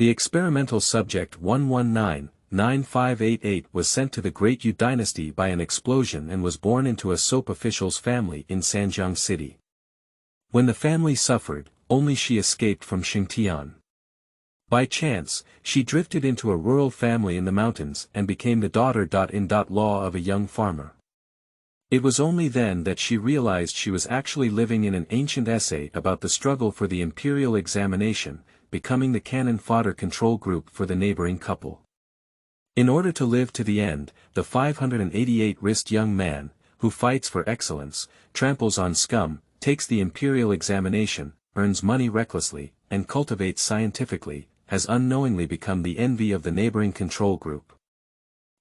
The experimental subject 119-9588 was sent to the Great Yue Dynasty by an explosion and was born into a soap official's family in Sanjiang City. When the family suffered, only she escaped from Shengtian. By chance, she drifted into a rural family in the mountains and became the daughter-in-law of a young farmer. It was only then that she realized she was actually living in an ancient essay about the struggle for the Imperial examination, becoming the cannon fodder control group for the neighboring couple. In order to live to the end, the 588-wrist young man, who fights for excellence, tramples on scum, takes the Imperial examination, earns money recklessly, and cultivates scientifically, has unknowingly become the envy of the neighboring control group.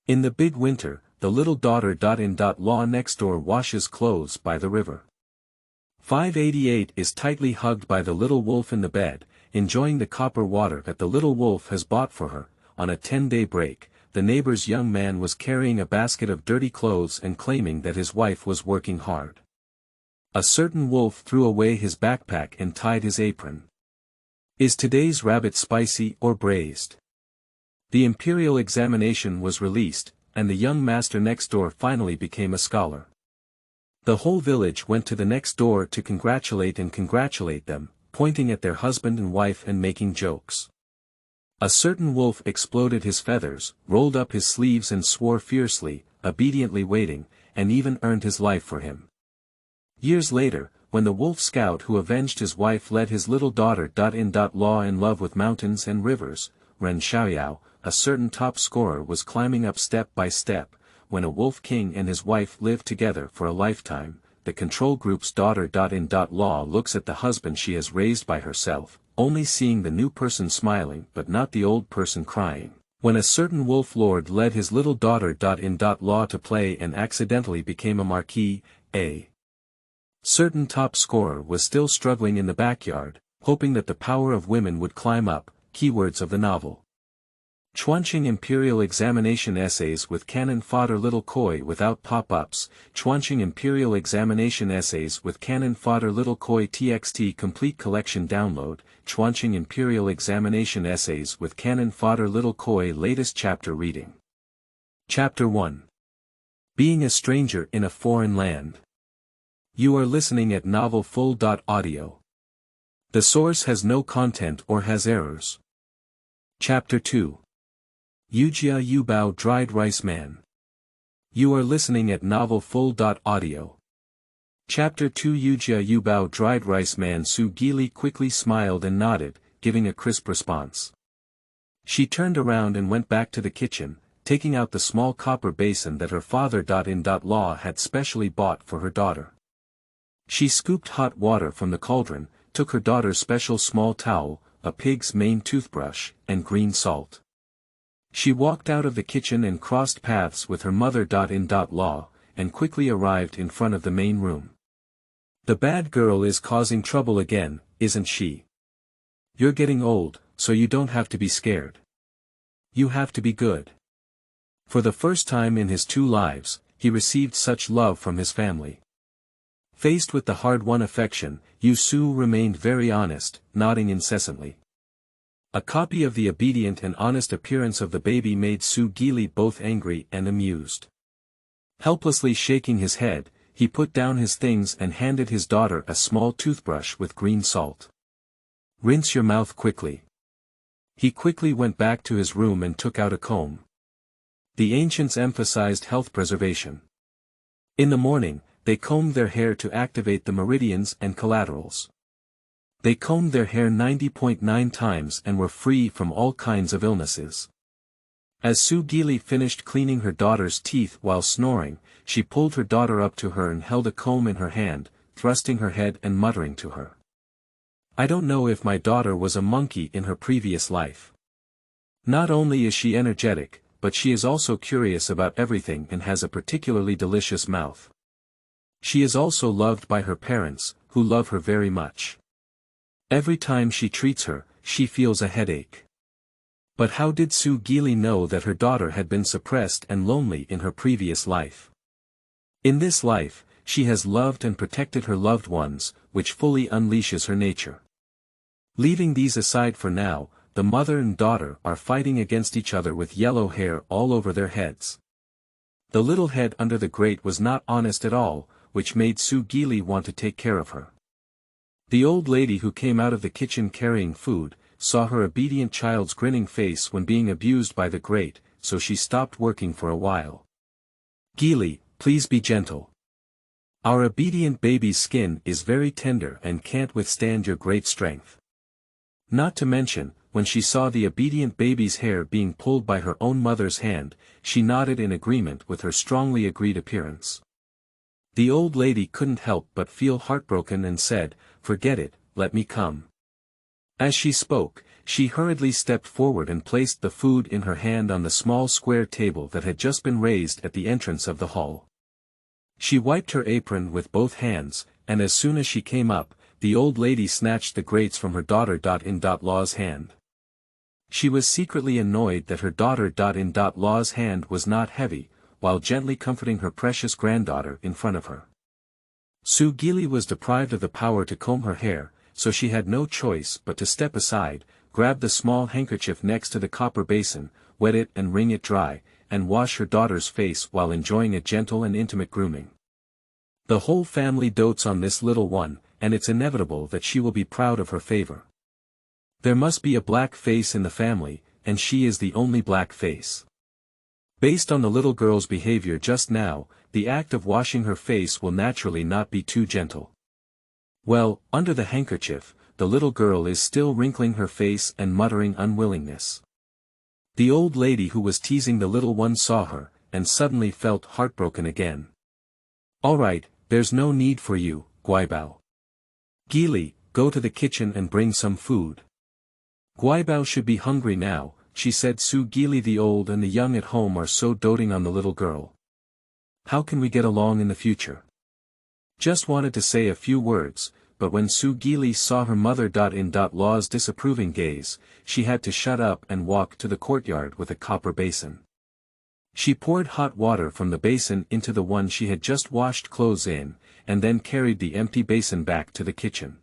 In the big winter, the little daughter-in-law next door washes clothes by the river. 588 is tightly hugged by the little wolf in the bed, enjoying the copper water that the little wolf has bought for her. On a 10-day break, the neighbor's young man was carrying a basket of dirty clothes and claiming that his wife was working hard. A certain wolf threw away his backpack and tied his apron. Is today's rabbit spicy or braised? The Imperial examination was released, and the young master next door finally became a scholar. The whole village went to the next door to congratulate them, pointing at their husband and wife and making jokes. A certain wolf exploded his feathers, rolled up his sleeves and swore fiercely, obediently waiting, and even earned his life for him. Years later, when the wolf scout who avenged his wife led his little daughter-in-law in love with mountains and rivers, Ren Xiaoyao, a certain top scorer was climbing up step by step. When a wolf king and his wife lived together for a lifetime, the control group's daughter-in-law looks at the husband she has raised by herself, only seeing the new person smiling but not the old person crying. When a certain wolf lord led his little daughter-in-law to play and accidentally became a marquis, a certain top scorer was still struggling in the backyard, hoping that the power of women would climb up. Keywords of the novel. Chuanqing Imperial Examination Essays with Cannon Fodder Little Koi without pop-ups. Chuanqing Imperial Examination Essays with Cannon Fodder Little Koi TXT Complete Collection Download. Chuanqing Imperial Examination Essays with Cannon Fodder Little Koi Latest Chapter Reading. Chapter 1. Being a Stranger in a Foreign Land. You are listening at novelfull.audio. The source has no content or has errors. Chapter 2. Yujia Youbao Dried Rice Man. You are listening at novelfull.audio. Chapter 2. Yujia Youbao Dried Rice Man. Su Gili quickly smiled and nodded, giving a crisp response. She turned around and went back to the kitchen, taking out the small copper basin that her father-in-law had specially bought for her daughter. She scooped hot water from the cauldron, took her daughter's special small towel, a pig's mane toothbrush, and green salt. She walked out of the kitchen and crossed paths with her mother-in-law, and quickly arrived in front of the main room. The bad girl is causing trouble again, isn't she? You're getting old, so you don't have to be scared. You have to be good. For the first time in his 2 lives, he received such love from his family. Faced with the hard-won affection, Yu Su remained very honest, nodding incessantly. A copy of the obedient and honest appearance of the baby made Su Gili both angry and amused. Helplessly shaking his head, he put down his things and handed his daughter a small toothbrush with green salt. Rinse your mouth quickly. He quickly went back to his room and took out a comb. The ancients emphasized health preservation. In the morning, they combed their hair to activate the meridians and collaterals. They combed their hair 90.9 times and were free from all kinds of illnesses. As Su Gili finished cleaning her daughter's teeth while snoring, she pulled her daughter up to her and held a comb in her hand, thrusting her head and muttering to her. I don't know if my daughter was a monkey in her previous life. Not only is she energetic, but she is also curious about everything and has a particularly delicious mouth. She is also loved by her parents, who love her very much. Every time she treats her, she feels a headache. But how did Su Gili know that her daughter had been suppressed and lonely in her previous life? In this life, she has loved and protected her loved ones, which fully unleashes her nature. Leaving these aside for now, the mother and daughter are fighting against each other with yellow hair all over their heads. The little head under the grate was not honest at all, which made Su Gili want to take care of her. The old lady who came out of the kitchen carrying food, saw her obedient child's grinning face when being abused by the grate, so she stopped working for a while. "Gili, please be gentle. Our obedient baby's skin is very tender and can't withstand your great strength." Not to mention, when she saw the obedient baby's hair being pulled by her own mother's hand, she nodded in agreement with her strongly agreed appearance. The old lady couldn't help but feel heartbroken and said, "Forget it, let me come." As she spoke, she hurriedly stepped forward and placed the food in her hand on the small square table that had just been raised at the entrance of the hall. She wiped her apron with both hands, and as soon as she came up, the old lady snatched the grates from her daughter-in-law's hand. She was secretly annoyed that her daughter-in-law's hand was not heavy, while gently comforting her precious granddaughter in front of her. Su Gili was deprived of the power to comb her hair, so she had no choice but to step aside, grab the small handkerchief next to the copper basin, wet it and wring it dry, and wash her daughter's face while enjoying a gentle and intimate grooming. The whole family dotes on this little one, and it's inevitable that she will be proud of her favor. There must be a black face in the family, and she is the only black face. Based on the little girl's behavior just now, the act of washing her face will naturally not be too gentle. Well, under the handkerchief, the little girl is still wrinkling her face and muttering unwillingness. The old lady who was teasing the little one saw her, and suddenly felt heartbroken again. "All right, there's no need for you, Youbao. Gili, go to the kitchen and bring some food." Youbao should be hungry now, she said. Su Gili, the old and the young at home are so doting on the little girl. How can we get along in the future? Just wanted to say a few words, but when Su Gili saw her mother-in-law's disapproving gaze, she had to shut up and walk to the courtyard with a copper basin. She poured hot water from the basin into the one she had just washed clothes in, and then carried the empty basin back to the kitchen.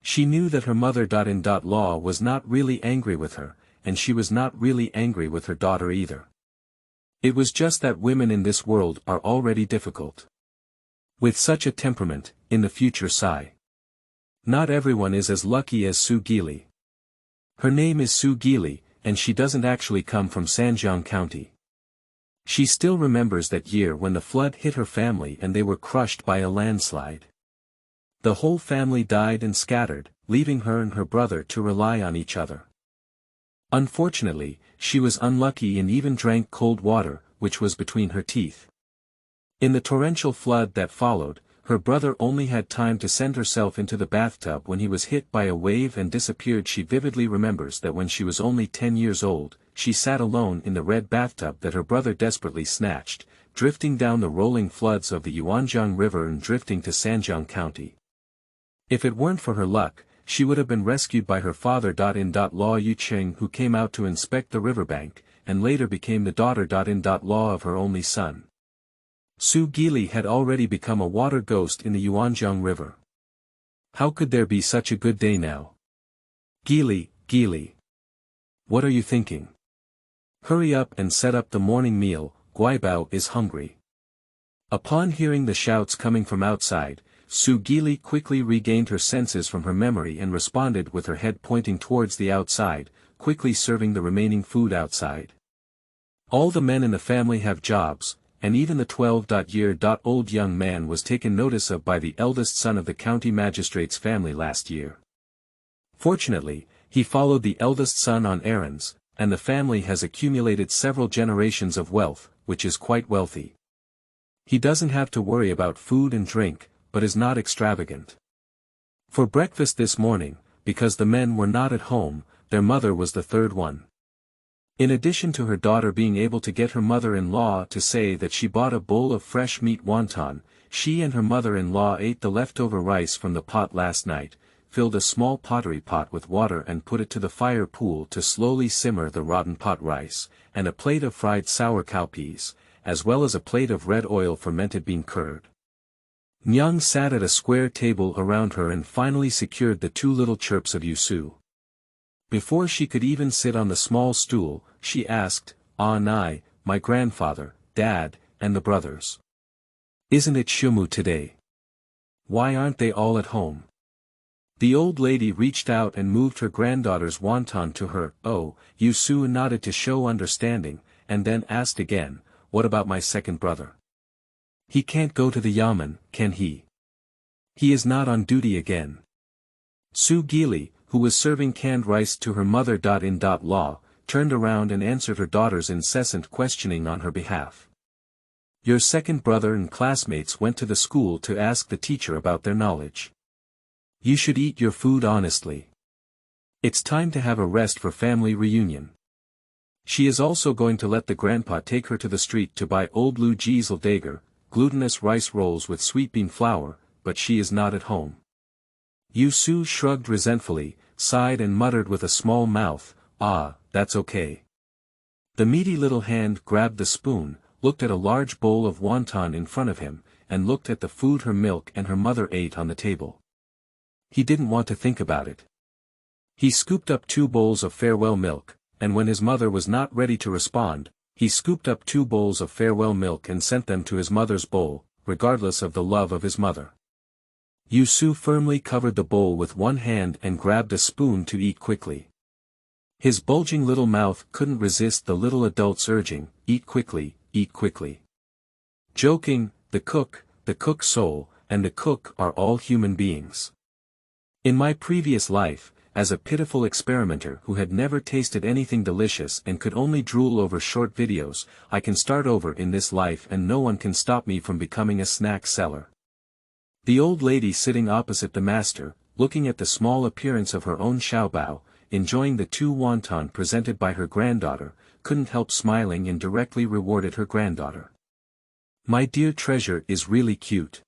She knew that her mother-in-law was not really angry with her, and she was not really angry with her daughter either. It was just that women in this world are already difficult. With such a temperament, in the future sigh. Not everyone is as lucky as Su Gili. Her name is Su Gili, and she doesn't actually come from Sanjiang County. She still remembers that year when the flood hit her family and they were crushed by a landslide. The whole family died and scattered, leaving her and her brother to rely on each other. Unfortunately, she was unlucky and even drank cold water, which was between her teeth. In the torrential flood that followed, her brother only had time to send herself into the bathtub when he was hit by a wave and disappeared. She vividly remembers that when she was only 10 years old, she sat alone in the red bathtub that her brother desperately snatched, drifting down the rolling floods of the Yuanjiang River and drifting to Sanjiang County. If it weren't for her luck, she would have been rescued by her father-in-law Yujia, who came out to inspect the riverbank, and later became the daughter-in-law of her only son. Su Gili had already become a water ghost in the Yuanjiang River. How could there be such a good day now? Gili, Gili. What are you thinking? Hurry up and set up the morning meal, Youbao is hungry. Upon hearing the shouts coming from outside, Su Gili quickly regained her senses from her memory and responded with her head pointing towards the outside, quickly serving the remaining food outside. All the men in the family have jobs, and even the 12-year-old young man was taken notice of by the eldest son of the county magistrate's family last year. Fortunately, he followed the eldest son on errands, and the family has accumulated several generations of wealth, which is quite wealthy. He doesn't have to worry about food and drink, but is not extravagant. For breakfast this morning, because the men were not at home, their mother was the third one. In addition to her daughter being able to get her mother-in-law to say that she bought a bowl of fresh meat wonton, she and her mother-in-law ate the leftover rice from the pot last night, filled a small pottery pot with water and put it to the fire pool to slowly simmer the rotten pot rice, and a plate of fried sour cowpeas, as well as a plate of red oil fermented bean curd. Nyang sat at a square table around her and finally secured the two little chirps of Yusu. Before she could even sit on the small stool, she asked, "Ah Nai, my grandfather, Dad, and the brothers. Isn't it Shumu today? Why aren't they all at home?" The old lady reached out and moved her granddaughter's wonton to her. Oh, Yusu nodded to show understanding, and then asked again, "What about my second brother? He can't go to the yamen, can he? He is not on duty again." Su Gili, who was serving canned rice to her mother-in-law, turned around and answered her daughter's incessant questioning on her behalf. "Your second brother and classmates went to the school to ask the teacher about their knowledge. You should eat your food honestly. It's time to have a rest for family reunion. She is also going to let the grandpa take her to the street to buy old Lvdagur, glutinous rice rolls with sweet bean flour, but she is not at home." Yusu shrugged resentfully, sighed and muttered with a small mouth, "Ah, that's okay." The meaty little hand grabbed the spoon, looked at a large bowl of wonton in front of him, and looked at the food her milk and her mother ate on the table. He didn't want to think about it. He scooped up 2 bowls of farewell milk, and when his mother was not ready to respond, he scooped up 2 bowls of farewell milk and sent them to his mother's bowl, regardless of the love of his mother. Yusu firmly covered the bowl with one hand and grabbed a spoon to eat quickly. His bulging little mouth couldn't resist the little adult's urging, "Eat quickly, eat quickly." Joking, the cook's soul, and the cook are all human beings. In my previous life, as a pitiful experimenter who had never tasted anything delicious and could only drool over short videos, I can start over in this life and no one can stop me from becoming a snack seller. The old lady sitting opposite the master, looking at the small appearance of her own Xiaobao, enjoying the 2 wonton presented by her granddaughter, couldn't help smiling and directly rewarded her granddaughter. "My dear treasure is really cute.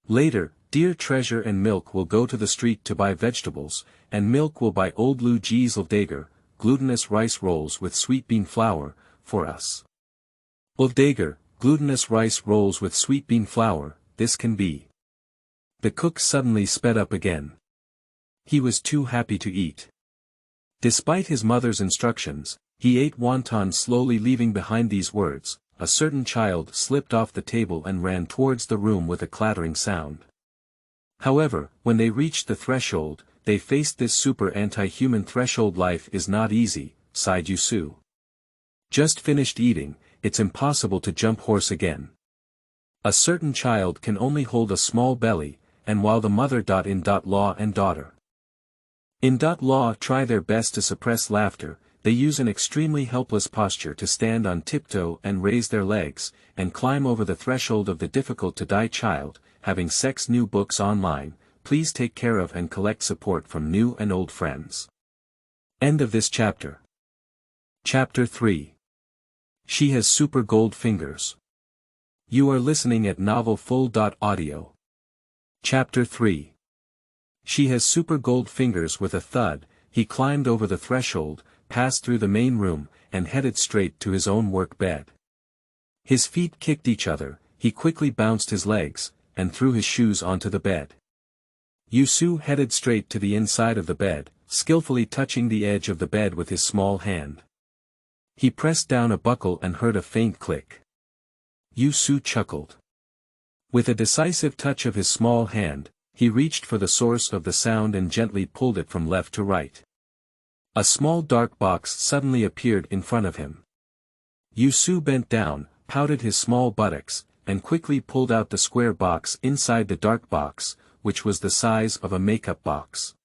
Later, dear treasure and Milk will go to the street to buy vegetables, and Milk will buy old Lvdagur, glutinous rice rolls with sweet bean flour, for us." Lvdagur, glutinous rice rolls with sweet bean flour, this can be. The cook suddenly sped up again. He was too happy to eat. Despite his mother's instructions, he ate wonton slowly, leaving behind these words. A certain child slipped off the table and ran towards the room with a clattering sound. However, when they reached the threshold, they faced this super anti-human threshold. "Life is not easy," sighed Yusu. "Just finished eating, it's impossible to jump horse again. A certain child can only hold a small belly, and while the mother-in-law and daughter-in-law try their best to suppress laughter, they use an extremely helpless posture to stand on tiptoe and raise their legs, and climb over the threshold of the difficult-to-die child, having sex. New books online, please take care of and collect support from new and old friends." End of this chapter. Chapter 3. She has super gold fingers. You are listening at novelfull.audio. Chapter 3. She has super gold fingers. With a thud, he climbed over the threshold, passed through the main room, and headed straight to his own work bed. His feet kicked each other, he quickly bounced his legs, and threw his shoes onto the bed. Yusu headed straight to the inside of the bed, skillfully touching the edge of the bed with his small hand. He pressed down a buckle and heard a faint click. Yusu chuckled. With a decisive touch of his small hand, he reached for the source of the sound and gently pulled it from left to right. A small dark box suddenly appeared in front of him. Yusu bent down, pouted his small buttocks, and quickly pulled out the square box inside the dark box, which was the size of a makeup box.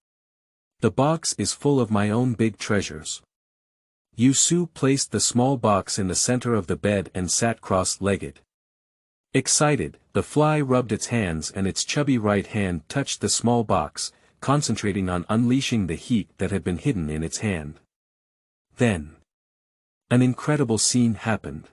"The box is full of my own big treasures." Yusu placed the small box in the center of the bed and sat cross-legged. Excited, the fly rubbed its hands and its chubby right hand touched the small box, concentrating on unleashing the heat that had been hidden in its hand. Then, an incredible scene happened.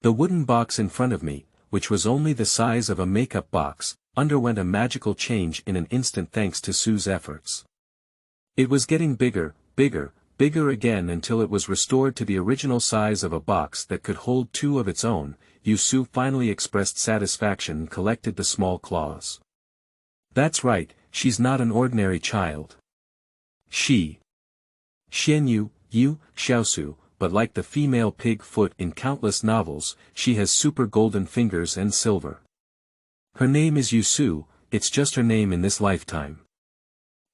The wooden box in front of me, which was only the size of a makeup box, underwent a magical change in an instant thanks to Su's efforts. It was getting bigger, bigger, bigger again until it was restored to the original size of a box that could hold 2 of its own. Yusu finally expressed satisfaction and collected the small claws. "That's right, she's not an ordinary child. She Xianyu, Yu, Xiaosu, but like the female pig foot in countless novels, she has super golden fingers and silver. Her name is Yusu, it's just her name in this lifetime.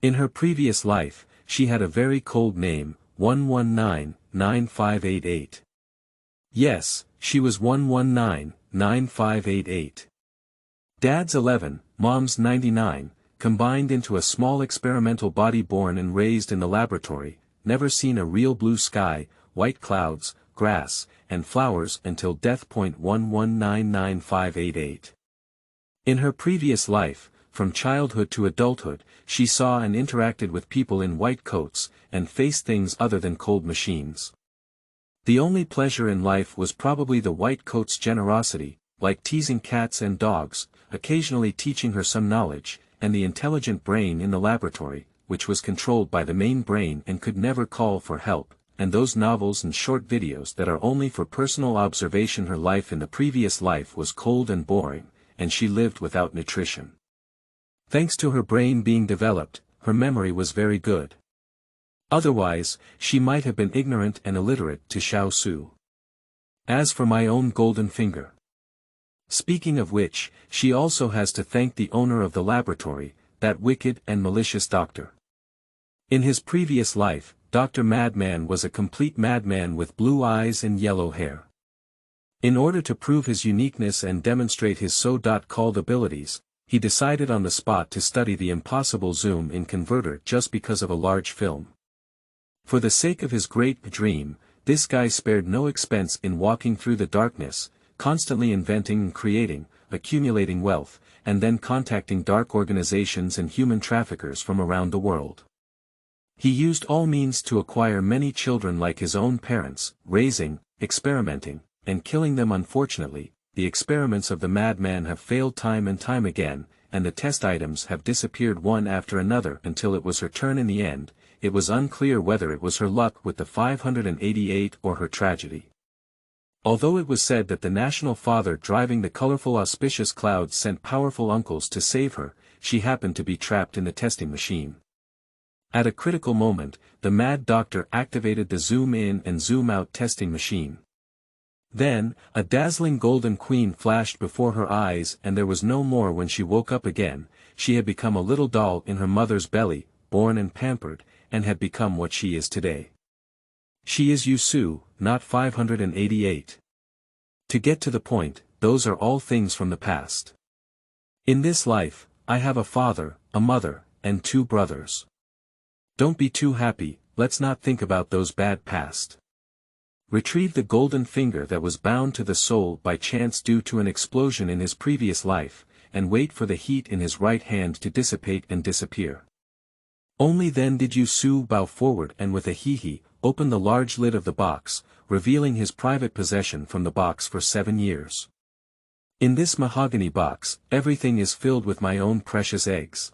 In her previous life, she had a very cold name, 119-9588. Yes, she was 119-9588. Dad's 11, Mom's 99, combined into a small experimental body born and raised in the laboratory, never seen a real blue sky, white clouds, grass, and flowers until death. 1199588. In her previous life, from childhood to adulthood, she saw and interacted with people in white coats, and faced things other than cold machines. The only pleasure in life was probably the white coat's generosity, like teasing cats and dogs, occasionally teaching her some knowledge, and the intelligent brain in the laboratory, which was controlled by the main brain and could never call for help, and those novels and short videos that are only for personal observation. Her life in the previous life was cold and boring, and she lived without nutrition. Thanks to her brain being developed, her memory was very good. Otherwise, she might have been ignorant and illiterate to Xiaosu. As for my own golden finger. Speaking of which, she also has to thank the owner of the laboratory, that wicked and malicious doctor. In his previous life, Dr. Madman was a complete madman with blue eyes and yellow hair. In order to prove his uniqueness and demonstrate his so-called abilities, he decided on the spot to study the impossible zoom-in converter just because of a large film. For the sake of his great dream, this guy spared no expense in walking through the darkness, constantly inventing and creating, accumulating wealth, and then contacting dark organizations and human traffickers from around the world. He used all means to acquire many children like his own parents, raising, experimenting, and killing them. Unfortunately, the experiments of the madman have failed time and time again, and the test items have disappeared one after another until it was her turn in the end. It was unclear whether it was her luck with the 588 or her tragedy. Although it was said that the national father driving the colorful auspicious clouds sent powerful uncles to save her, she happened to be trapped in the testing machine. At a critical moment, the mad doctor activated the zoom-in and zoom-out testing machine. Then, a dazzling golden queen flashed before her eyes, and there was no more. When she woke up again, she had become a little doll in her mother's belly, born and pampered, and had become what she is today. She is Yusu, not 588. To get to the point, those are all things from the past. In this life, I have a father, a mother, and 2 brothers. Don't be too happy, let's not think about those bad past. Retrieve the golden finger that was bound to the soul by chance due to an explosion in his previous life, and wait for the heat in his right hand to dissipate and disappear. Only then did Yusu bow forward and with a hee-hee, open the large lid of the box, revealing his private possession from the box for 7 years. In this mahogany box, everything is filled with my own precious eggs.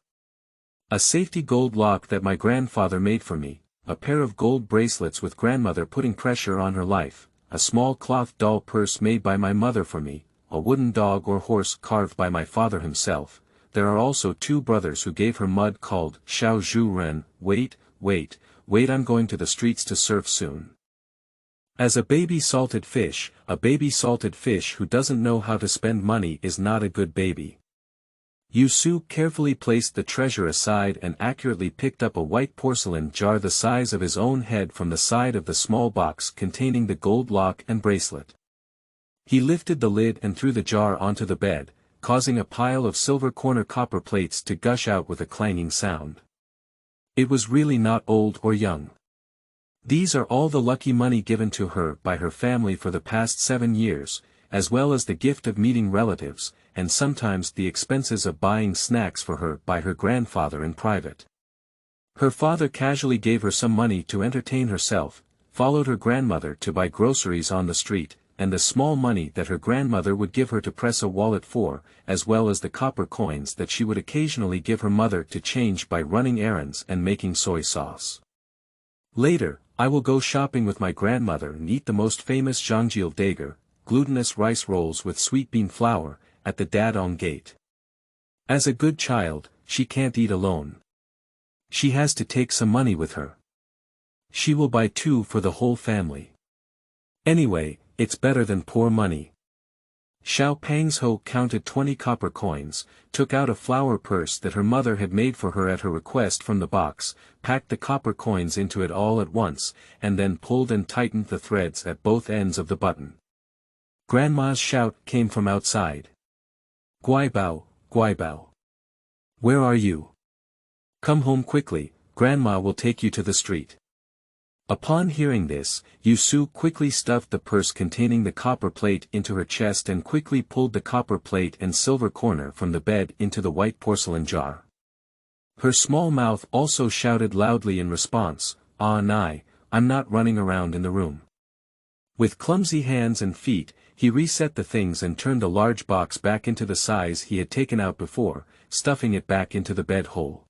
A safety gold lock that my grandfather made for me, a pair of gold bracelets with grandmother putting pressure on her life, a small cloth doll purse made by my mother for me, a wooden dog or horse carved by my father himself. There are also 2 brothers who gave her mud called Xiao Zhu Ren. Wait, I'm going to the streets to surf soon. As a baby salted fish who doesn't know how to spend money is not a good baby. Yusu carefully placed the treasure aside and accurately picked up a white porcelain jar the size of his own head from the side of the small box containing the gold lock and bracelet. He lifted the lid and threw the jar onto the bed, causing a pile of silver corner copper plates to gush out with a clanging sound. It was really not old or young. These are all the lucky money given to her by her family for the past 7 years, as well as the gift of meeting relatives, and sometimes the expenses of buying snacks for her by her grandfather in private. Her father casually gave her some money to entertain herself, followed her grandmother to buy groceries on the street, and the small money that her grandmother would give her to press a wallet for, as well as the copper coins that she would occasionally give her mother to change by running errands and making soy sauce. Later, I will go shopping with my grandmother and eat the most famous Lvdagur, glutinous rice rolls with sweet bean flour, at the Dadong gate. As a good child, she can't eat alone. She has to take some money with her. She will buy 2 for the whole family. Anyway, it's better than poor money. Xiao Pangsho counted 20 copper coins, took out a flower purse that her mother had made for her at her request from the box, packed the copper coins into it all at once, and then pulled and tightened the threads at both ends of the button. Grandma's shout came from outside. Guibao, Guibao. Where are you? Come home quickly, Grandma will take you to the street. Upon hearing this, Yusu quickly stuffed the purse containing the copper plate into her chest and quickly pulled the copper plate and silver corner from the bed into the white porcelain jar. Her small mouth also shouted loudly in response, "Ah nai, I'm not running around in the room." With clumsy hands and feet, he reset the things and turned the large box back into the size he had taken out before, stuffing it back into the bed hole.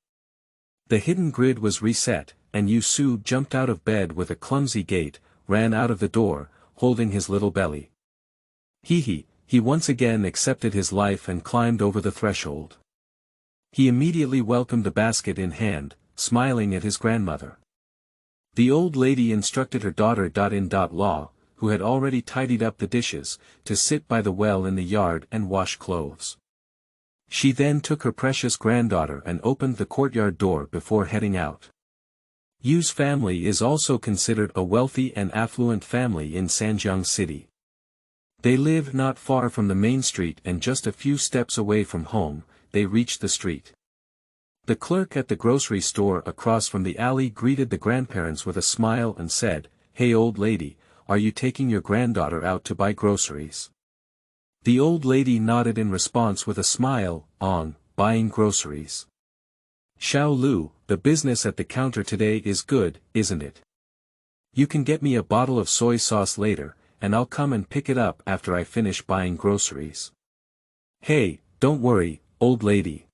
The hidden grid was reset, and Yusu jumped out of bed with a clumsy gait, ran out of the door, holding his little belly. He once again accepted his life and climbed over the threshold. He immediately welcomed the basket in hand, smiling at his grandmother. The old lady instructed her daughter-in-law, who had already tidied up the dishes, to sit by the well in the yard and wash clothes. She then took her precious granddaughter and opened the courtyard door before heading out. Yu's family is also considered a wealthy and affluent family in Sanjiang City. They live not far from the main street and just a few steps away from home. They reached the street. The clerk at the grocery store across from the alley greeted the grandparents with a smile and said, "Hey old lady, are you taking your granddaughter out to buy groceries?" The old lady nodded in response with a smile, buying groceries. "Xiao Lu, the business at the counter today is good, isn't it? You can get me a bottle of soy sauce later, and I'll come and pick it up after I finish buying groceries." "Hey, don't worry, old lady.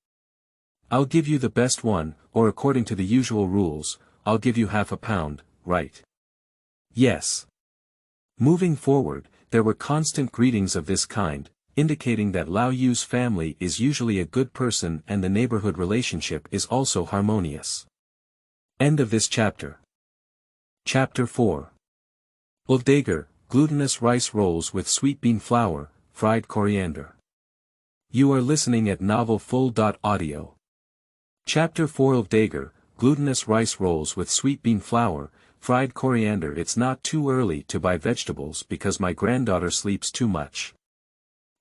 I'll give you the best one, or according to the usual rules, I'll give you half a pound, right?" "Yes." Moving forward, there were constant greetings of this kind, indicating that Lao Yu's family is usually a good person and the neighborhood relationship is also harmonious. End of this chapter. Chapter 4. Lvdagur, glutinous rice rolls with sweet bean flour, fried coriander. You are listening at novelfull.audio. Chapter 4. Lvdagur, glutinous rice rolls with sweet bean flour, fried coriander. It's not too early to buy vegetables because my granddaughter sleeps too much.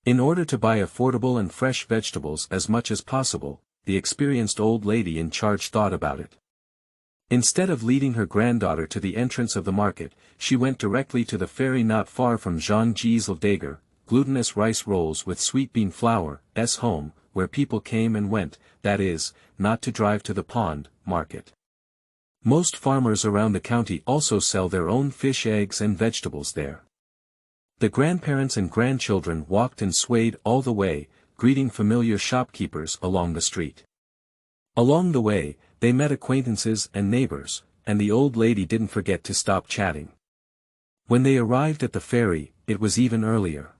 In order to buy affordable and fresh vegetables as much as possible, the experienced old lady in charge thought about it. Instead of leading her granddaughter to the entrance of the market, she went directly to the ferry not far from Zhangji's Lvdagur, glutinous rice rolls with sweet bean flour's home, where people came and went, that is, not to drive to the pond market. Most farmers around the county also sell their own fish, eggs and vegetables there. The grandparents and grandchildren walked and swayed all the way, greeting familiar shopkeepers along the street. Along the way, they met acquaintances and neighbors, and the old lady didn't forget to stop chatting. When they arrived at the ferry, it was even earlier.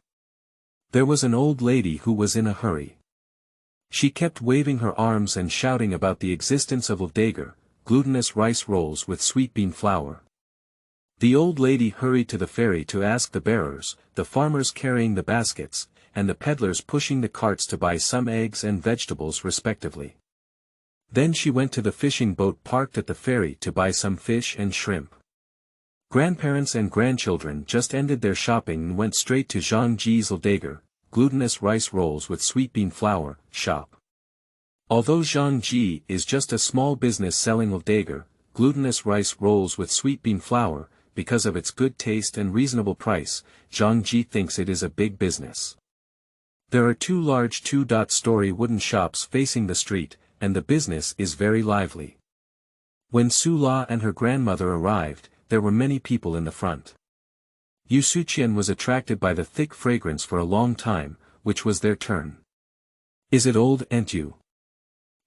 There was an old lady who was in a hurry. She kept waving her arms and shouting about the existence of Lvdagur, glutinous rice rolls with sweet bean flour. The old lady hurried to the ferry to ask the bearers, the farmers carrying the baskets, and the peddlers pushing the carts to buy some eggs and vegetables respectively. Then she went to the fishing boat parked at the ferry to buy some fish and shrimp. Grandparents and grandchildren just ended their shopping and went straight to Zhangji's Lvdagur, glutinous rice rolls with sweet bean flour, shop. Although Zhangji is just a small business selling Lvdagur, glutinous rice rolls with sweet bean flour, because of its good taste and reasonable price, Zhangji thinks it is a big business. There are 2 large 2-story wooden shops facing the street, and the business is very lively. When Sula and her grandmother arrived, there were many people in the front. Yusuqian was attracted by the thick fragrance for a long time, which was their turn. "Is it old Aunt Yu?"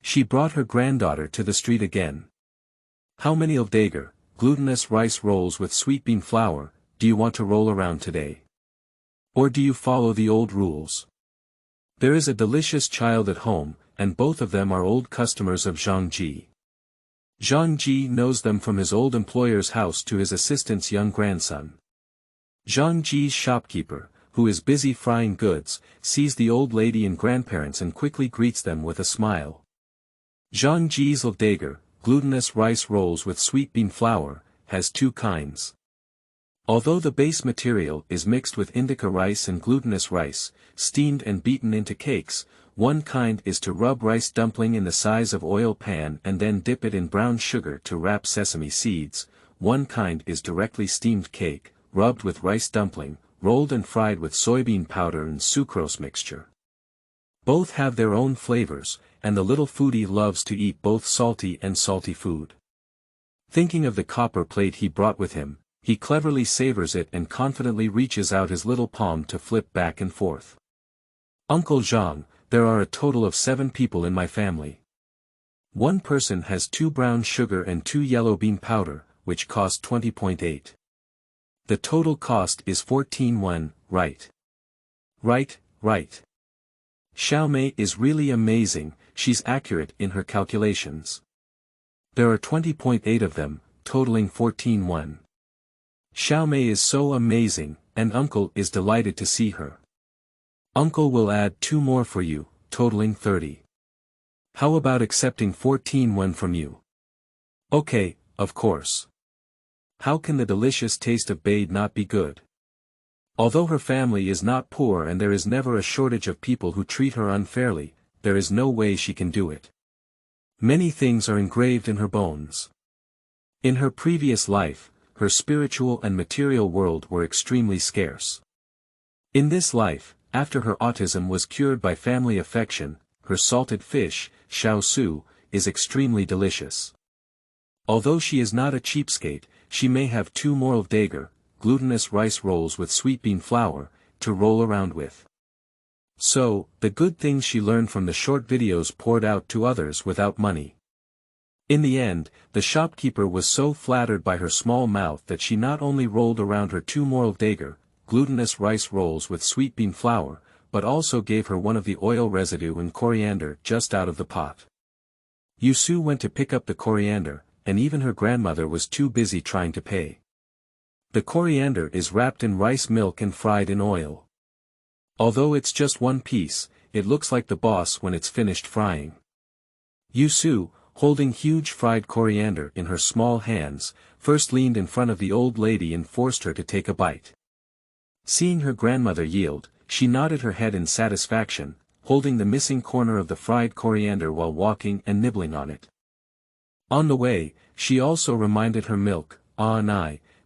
She brought her granddaughter to the street again. "How many Lvdagur, glutinous rice rolls with sweet bean flour, do you want to roll around today? Or do you follow the old rules? There is a delicious child at home, and both of them are old customers of Zhangji." Zhang Ji knows them from his old employer's house to his assistant's young grandson. Zhang Ji's shopkeeper, who is busy frying goods, sees the old lady and grandparents and quickly greets them with a smile. Zhang Ji's Lvdagur, glutinous rice rolls with sweet bean flour, has two kinds. Although the base material is mixed with indica rice and glutinous rice, steamed and beaten into cakes, one kind is to rub rice dumpling in the size of oil pan and then dip it in brown sugar to wrap sesame seeds, one kind is directly steamed cake, rubbed with rice dumpling, rolled and fried with soybean powder and sucrose mixture. Both have their own flavors, and the little foodie loves to eat both salty and salty food. Thinking of the copper plate he brought with him, he cleverly savors it and confidently reaches out his little palm to flip back and forth. Uncle Zhang, there are a total of 7 people in my family. One person has 2 brown sugar and 2 yellow bean powder, which cost 20.8. The total cost is 14 right? Right. Xiaomei is really amazing, she's accurate in her calculations. There are 20.8 of them, totaling 14 Xiaomei is so amazing, and Uncle is delighted to see her. Uncle will add 2 more for you, totaling 30. How about accepting 14 from you? Okay, of course. How can the delicious taste of Bade not be good? Although her family is not poor and there is never a shortage of people who treat her unfairly, there is no way she can do it. Many things are engraved in her bones. In her previous life, her spiritual and material world were extremely scarce. In this life, after her autism was cured by family affection, her salted fish, xiao su, is extremely delicious. Although she is not a cheapskate, she may have 2 more Lvdagur, glutinous rice rolls with sweet bean flour, to roll around with. So, the good things she learned from the short videos poured out to others without money. In the end, the shopkeeper was so flattered by her small mouth that she not only rolled around her 2 more Lvdagur, glutinous rice rolls with sweet bean flour, but also gave her one of the oil residue and coriander just out of the pot. Yusu went to pick up the coriander, and even her grandmother was too busy trying to pay. The coriander is wrapped in rice milk and fried in oil. Although it's just one piece, it looks like the boss when it's finished frying. Yusu, holding huge fried coriander in her small hands, first leaned in front of the old lady and forced her to take a bite. Seeing her grandmother yield, she nodded her head in satisfaction, holding the missing corner of the fried coriander while walking and nibbling on it. On the way, she also reminded her milk,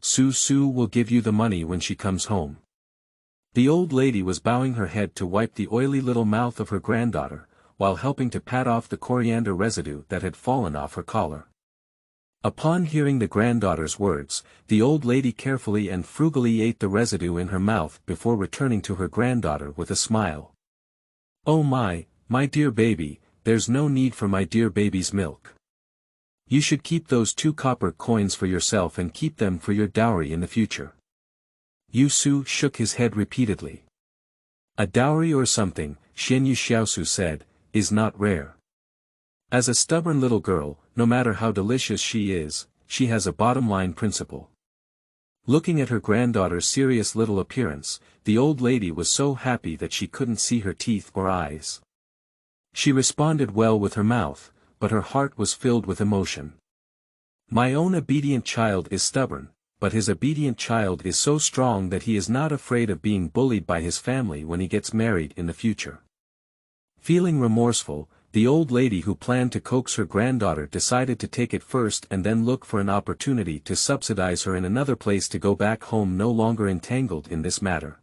Su will give you the money when she comes home. The old lady was bowing her head to wipe the oily little mouth of her granddaughter, while helping to pat off the coriander residue that had fallen off her collar. Upon hearing the granddaughter's words, the old lady carefully and frugally ate the residue in her mouth before returning to her granddaughter with a smile. Oh my dear baby, there's no need for my dear baby's milk. You should keep those 2 copper coins for yourself and keep them for your dowry in the future. Yusu shook his head repeatedly. A dowry or something, Xianyu Xiaosu said, is not rare. As a stubborn little girl, no matter how delicious she is, she has a bottom-line principle. Looking at her granddaughter's serious little appearance, the old lady was so happy that she couldn't see her teeth or eyes. She responded well with her mouth, but her heart was filled with emotion. My own obedient child is stubborn, but his obedient child is so strong that he is not afraid of being bullied by his family when he gets married in the future. Feeling remorseful, the old lady who planned to coax her granddaughter decided to take it first and then look for an opportunity to subsidize her in another place to go back home no longer entangled in this matter.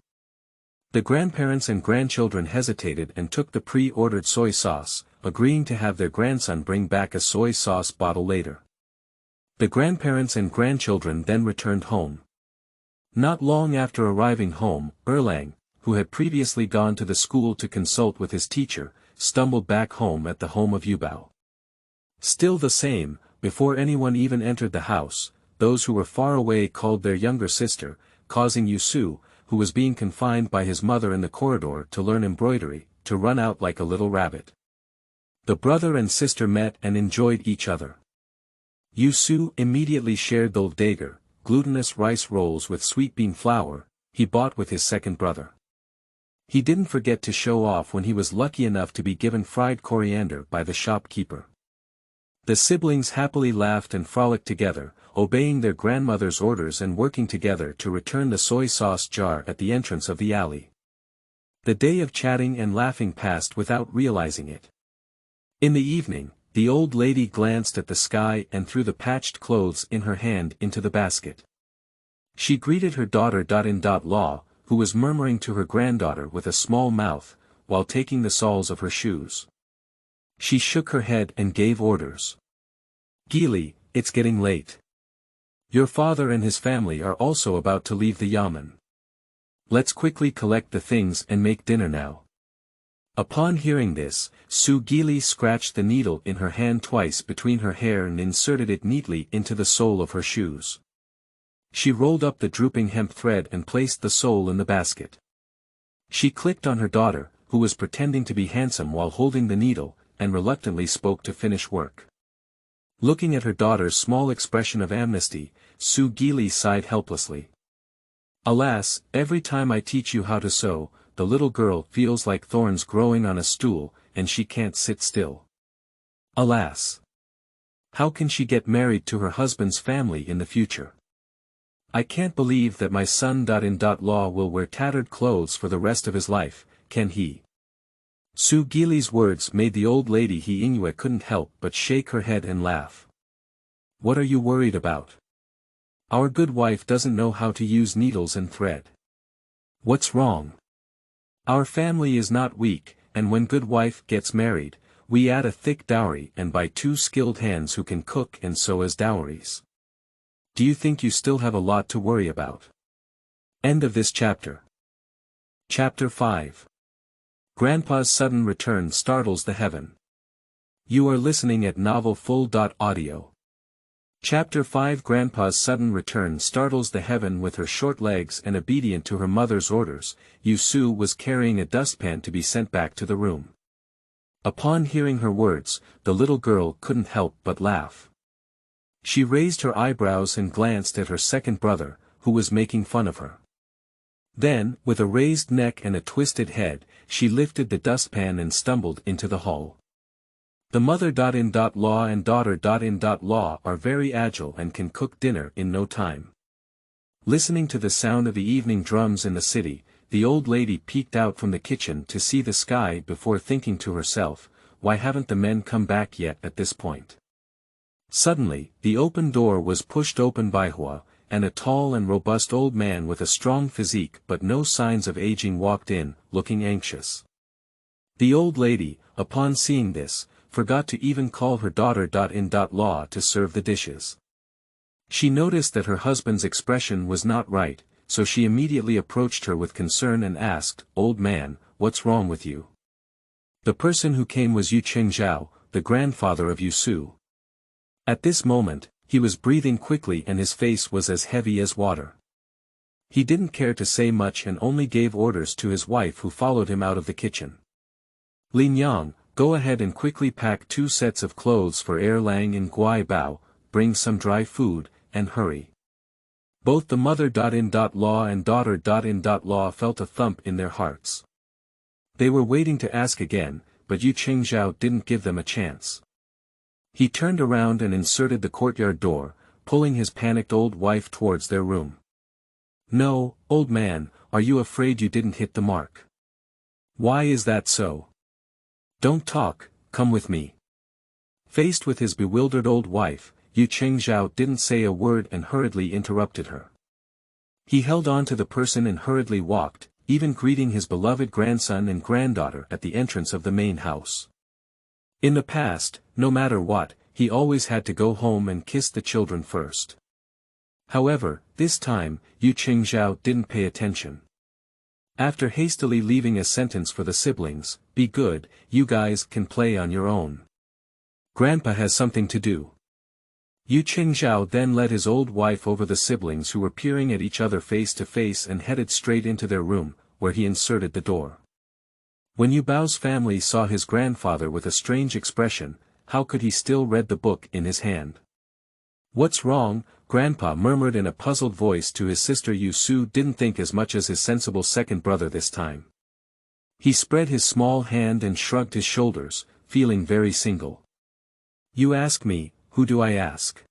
The grandparents and grandchildren hesitated and took the pre-ordered soy sauce, agreeing to have their grandson bring back a soy sauce bottle later. The grandparents and grandchildren then returned home. Not long after arriving home, Erlang, who had previously gone to the school to consult with his teacher, stumbled back home at the home of Youbao. Still the same, before anyone even entered the house, those who were far away called their younger sister, causing Yusu, who was being confined by his mother in the corridor to learn embroidery, to run out like a little rabbit. The brother and sister met and enjoyed each other. Yusu immediately shared the Lvdagur, glutinous rice rolls with sweet bean flour, he bought with his second brother. He didn't forget to show off when he was lucky enough to be given fried coriander by the shopkeeper. The siblings happily laughed and frolicked together, obeying their grandmother's orders and working together to return the soy sauce jar at the entrance of the alley. The day of chatting and laughing passed without realizing it. In the evening, the old lady glanced at the sky and threw the patched clothes in her hand into the basket. She greeted her daughter-in-law, who was murmuring to her granddaughter with a small mouth, while taking the soles of her shoes. She shook her head and gave orders. "Gili, it's getting late. Your father and his family are also about to leave the yamen. Let's quickly collect the things and make dinner now." Upon hearing this, Su Gili scratched the needle in her hand twice between her hair and inserted it neatly into the sole of her shoes. She rolled up the drooping hemp thread and placed the sole in the basket. She clicked on her daughter, who was pretending to be handsome while holding the needle, and reluctantly spoke to finish work. Looking at her daughter's small expression of amnesty, Su Gili sighed helplessly. "Alas, every time I teach you how to sew, the little girl feels like thorns growing on a stool, and she can't sit still. Alas! How can she get married to her husband's family in the future? I can't believe that my son-in-law will wear tattered clothes for the rest of his life, can he?" Su Gili's words made the old lady Yue couldn't help but shake her head and laugh. "What are you worried about? Our good wife doesn't know how to use needles and thread. What's wrong? Our family is not weak, and when good wife gets married, we add a thick dowry and buy 2 skilled hands who can cook and sew as dowries. Do you think you still have a lot to worry about?" End of this chapter. Chapter 5. Grandpa's sudden return startles the heaven. You are listening at novelfull.audio. Chapter 5. Grandpa's sudden return startles the heaven. With her short legs and obedient to her mother's orders, Yusu was carrying a dustpan to be sent back to the room. Upon hearing her words, the little girl couldn't help but laugh. She raised her eyebrows and glanced at her second brother, who was making fun of her. Then, with a raised neck and a twisted head, she lifted the dustpan and stumbled into the hall. The mother-in-law and daughter-in-law are very agile and can cook dinner in no time. Listening to the sound of the evening drums in the city, the old lady peeked out from the kitchen to see the sky before thinking to herself, "Why haven't the men come back yet at this point?" Suddenly, the open door was pushed open by Hua, and a tall and robust old man with a strong physique but no signs of aging walked in, looking anxious. The old lady, upon seeing this, forgot to even call her daughter-in-law to serve the dishes. She noticed that her husband's expression was not right, so she immediately approached her with concern and asked, "Old man, what's wrong with you?" The person who came was Yu Chengzhao, the grandfather of Yusu. At this moment, he was breathing quickly and his face was as heavy as water. He didn't care to say much and only gave orders to his wife, who followed him out of the kitchen. "Lin Yang, go ahead and quickly pack 2 sets of clothes for Erlang and Guaibao, bring some dry food, and hurry." Both the mother-in-law and daughter-in-law felt a thump in their hearts. They were waiting to ask again, but Yu Chengzhao didn't give them a chance. He turned around and inserted the courtyard door, pulling his panicked old wife towards their room. "No, old man, are you afraid you didn't hit the mark? Why is that so? Don't talk, come with me." Faced with his bewildered old wife, Yu Chengzhao didn't say a word and hurriedly interrupted her. He held on to the person and hurriedly walked, even greeting his beloved grandson and granddaughter at the entrance of the main house. In the past, no matter what, he always had to go home and kiss the children first. However, this time, Yu Chengzhao didn't pay attention. After hastily leaving a sentence for the siblings, "Be good, you guys can play on your own. Grandpa has something to do." Yu Chengzhao then led his old wife over the siblings, who were peering at each other face to face, and headed straight into their room, where he inserted the door. When Youbao's family saw his grandfather with a strange expression, how could he still read the book in his hand? What's wrong? Grandpa murmured in a puzzled voice to his sister. Yusou didn't think as much as his sensible second brother this time. He spread his small hand and shrugged his shoulders, feeling very single. You ask me, who do I ask?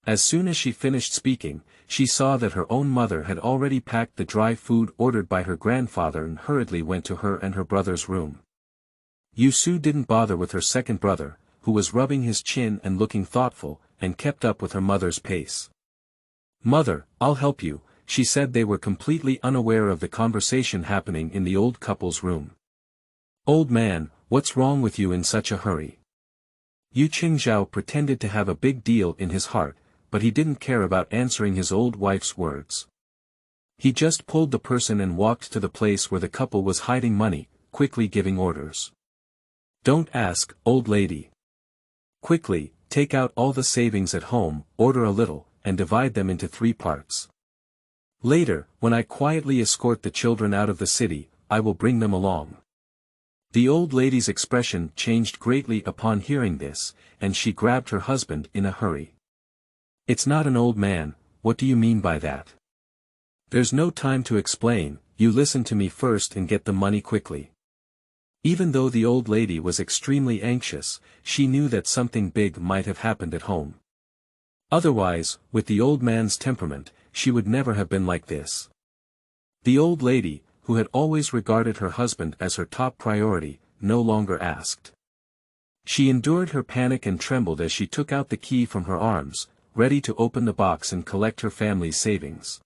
As soon as she finished speaking, she saw that her own mother had already packed the dry food ordered by her grandfather and hurriedly went to her and her brother's room. Yusou didn't bother with her second brother, who was rubbing his chin and looking thoughtful, and kept up with her mother's pace. Mother, I'll help you, she said. They were completely unaware of the conversation happening in the old couple's room. Old man, what's wrong with you in such a hurry? Yu Qingzhao pretended to have a big deal in his heart, but he didn't care about answering his old wife's words. He just pulled the person and walked to the place where the couple was hiding money, quickly giving orders. Don't ask, old lady. Quickly, take out all the savings at home, order a little, and divide them into 3 parts. Later, when I quietly escort the children out of the city, I will bring them along. The old lady's expression changed greatly upon hearing this, and she grabbed her husband in a hurry. It's not an old man, what do you mean by that? There's no time to explain, you listen to me first and get the money quickly. Even though the old lady was extremely anxious, she knew that something big might have happened at home. Otherwise, with the old man's temperament, she would never have been like this. The old lady, who had always regarded her husband as her top priority, no longer asked. She endured her panic and trembled as she took out the key from her arms, ready to open the box and collect her family's savings.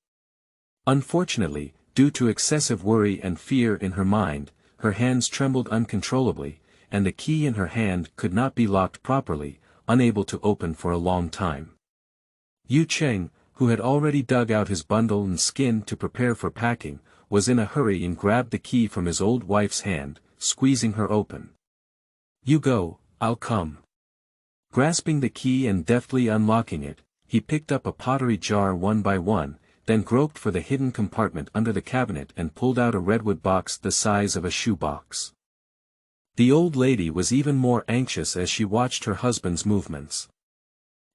Unfortunately, due to excessive worry and fear in her mind, her hands trembled uncontrollably, and the key in her hand could not be locked properly, unable to open for a long time. Yu Cheng, who had already dug out his bundle and skin to prepare for packing, was in a hurry and grabbed the key from his old wife's hand, squeezing her open. You go, I'll come. Grasping the key and deftly unlocking it, he picked up a pottery jar one by one, then groped for the hidden compartment under the cabinet and pulled out a redwood box the size of a shoebox. The old lady was even more anxious as she watched her husband's movements.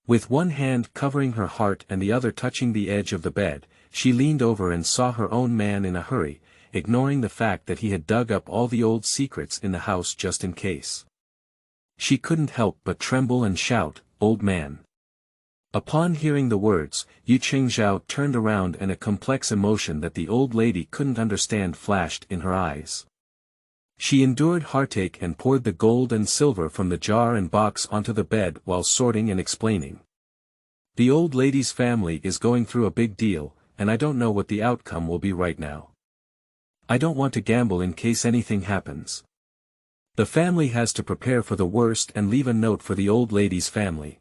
With one hand covering her heart and the other touching the edge of the bed, she leaned over and saw her own man in a hurry, ignoring the fact that he had dug up all the old secrets in the house just in case. She couldn't help but tremble and shout, "Old man!" Upon hearing the words, Yu Qingzhao turned around and a complex emotion that the old lady couldn't understand flashed in her eyes. She endured heartache and poured the gold and silver from the jar and box onto the bed while sorting and explaining. The old lady's family is going through a big deal, and I don't know what the outcome will be right now. I don't want to gamble in case anything happens. The family has to prepare for the worst and leave a note for the old lady's family.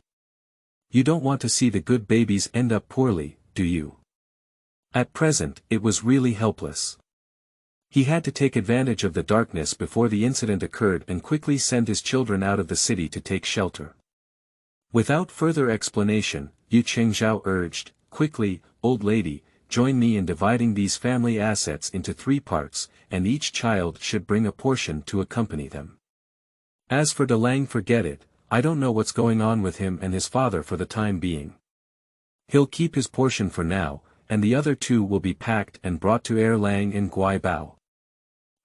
You don't want to see the good babies end up poorly, do you? At present, it was really helpless. He had to take advantage of the darkness before the incident occurred and quickly send his children out of the city to take shelter. Without further explanation, Yu Qingzhao urged, quickly, old lady, join me in dividing these family assets into 3 parts, and each child should bring a portion to accompany them. As for Delang, forget it, I don't know what's going on with him and his father for the time being. He'll keep his portion for now, and the other 2 will be packed and brought to Erlang and Guaibao.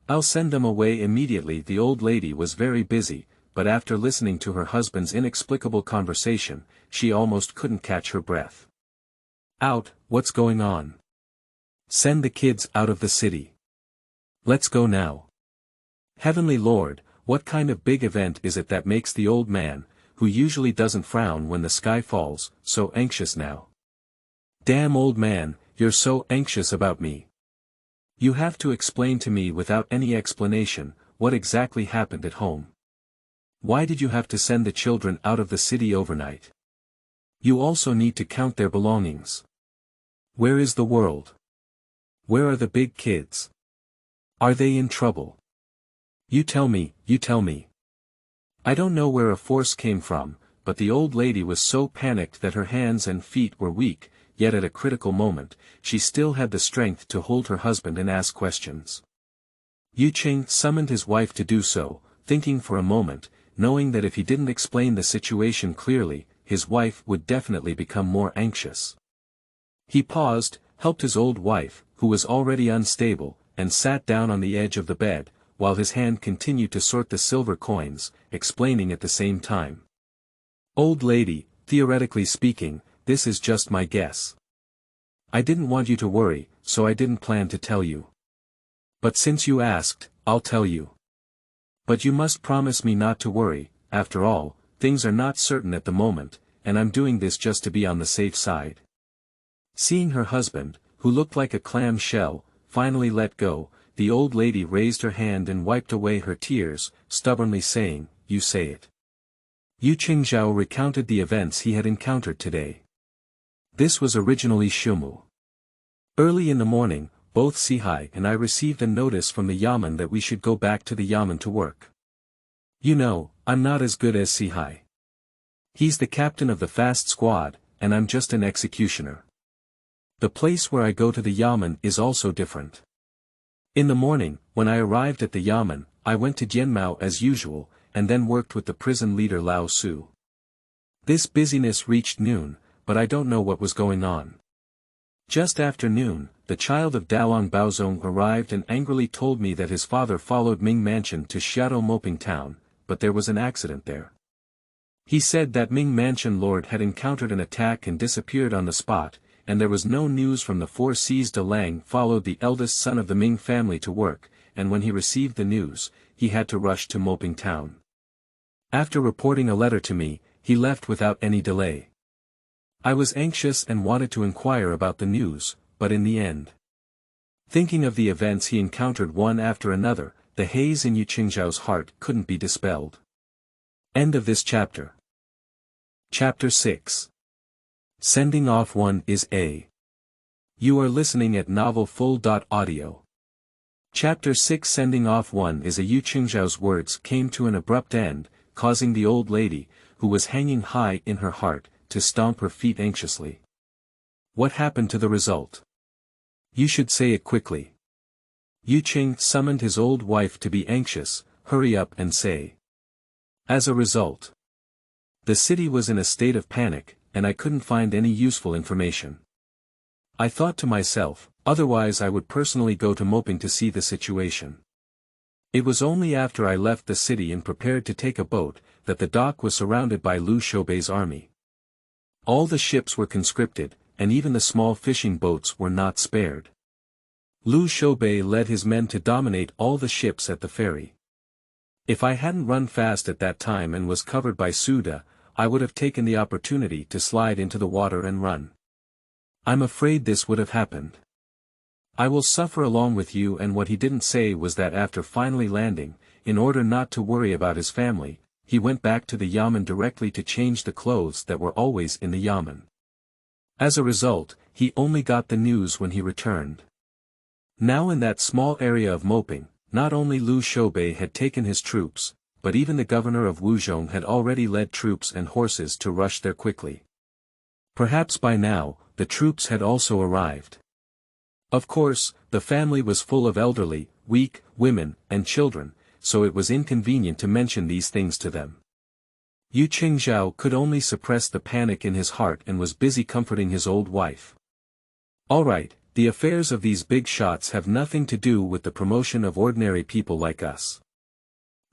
I'll send them away immediately. The old lady was very busy, but after listening to her husband's inexplicable conversation, she almost couldn't catch her breath. Out, what's going on? Send the kids out of the city. Let's go now. Heavenly Lord, what kind of big event is it that makes the old man, who usually doesn't frown when the sky falls, so anxious now? Damn old man, you're so anxious about me. You have to explain to me without any explanation, what exactly happened at home. Why did you have to send the children out of the city overnight? You also need to count their belongings. Where is the world? Where are the big kids? Are they in trouble? You tell me, you tell me. I don't know where a force came from, but the old lady was so panicked that her hands and feet were weak, yet at a critical moment, she still had the strength to hold her husband and ask questions. Yu Qing summoned his wife to do so, thinking for a moment, knowing that if he didn't explain the situation clearly, his wife would definitely become more anxious. He paused, helped his old wife, who was already unstable, and sat down on the edge of the bed, while his hand continued to sort the silver coins, explaining at the same time. "Old lady, theoretically speaking, this is just my guess. I didn't want you to worry, so I didn't plan to tell you. But since you asked, I'll tell you. But you must promise me not to worry. After all, things are not certain at the moment, and I'm doing this just to be on the safe side." Seeing her husband, who looked like a clam shell, finally let go, the old lady raised her hand and wiped away her tears, stubbornly saying, "You say it." Yu Qingzhao recounted the events he had encountered today. This was originally Shumu. "Early in the morning, both Sihai and I received a notice from the yamen that we should go back to the yamen to work. You know, I'm not as good as Sihai. He's the captain of the fast squad, and I'm just an executioner. The place where I go to the yamen is also different. In the morning, when I arrived at the yamen, I went to Jianmao as usual, and then worked with the prison leader Lao Su. This busyness reached noon, but I don't know what was going on. Just after noon, the child of Dalong Baozong arrived and angrily told me that his father followed Ming Mansion to Xiaotou Moping Town, but there was an accident there. He said that Ming Mansion lord had encountered an attack and disappeared on the spot, and there was no news from the 4 Cs. De Lang followed the eldest son of the Ming family to work, and when he received the news, he had to rush to Moping Town. After reporting a letter to me, he left without any delay. I was anxious and wanted to inquire about the news, but in the end, thinking of the events he encountered one after another, the haze in Yu Qingzhao's heart couldn't be dispelled. End of this chapter. Chapter 6. Sending off one is A. You are listening at novelfull.audio. Chapter 6. Sending off one is a. Yu Qingzhao's words came to an abrupt end, causing the old lady, who was hanging high in her heart, to stomp her feet anxiously. What happened to the result? You should say it quickly. Yu Qing summoned his old wife to be anxious. Hurry up and say. As a result, the city was in a state of panic, and I couldn't find any useful information. I thought to myself, otherwise I would personally go to Moping to see the situation. It was only after I left the city and prepared to take a boat, that the dock was surrounded by Lu Shoubei's army. All the ships were conscripted, and even the small fishing boats were not spared. Lu Shoubei led his men to dominate all the ships at the ferry. If I hadn't run fast at that time and was covered by Suda, I would have taken the opportunity to slide into the water and run. I'm afraid this would have happened. I will suffer along with you. And what he didn't say was that after finally landing, in order not to worry about his family, he went back to the yamen directly to change the clothes that were always in the yamen. As a result, he only got the news when he returned. Now in that small area of Moping, not only Lu Shoubei had taken his troops, but even the governor of Wuzhong had already led troops and horses to rush there quickly. Perhaps by now, the troops had also arrived. Of course, the family was full of elderly, weak, women, and children, so it was inconvenient to mention these things to them. Yu Qingzhao could only suppress the panic in his heart and was busy comforting his old wife. All right, the affairs of these big shots have nothing to do with the promotion of ordinary people like us.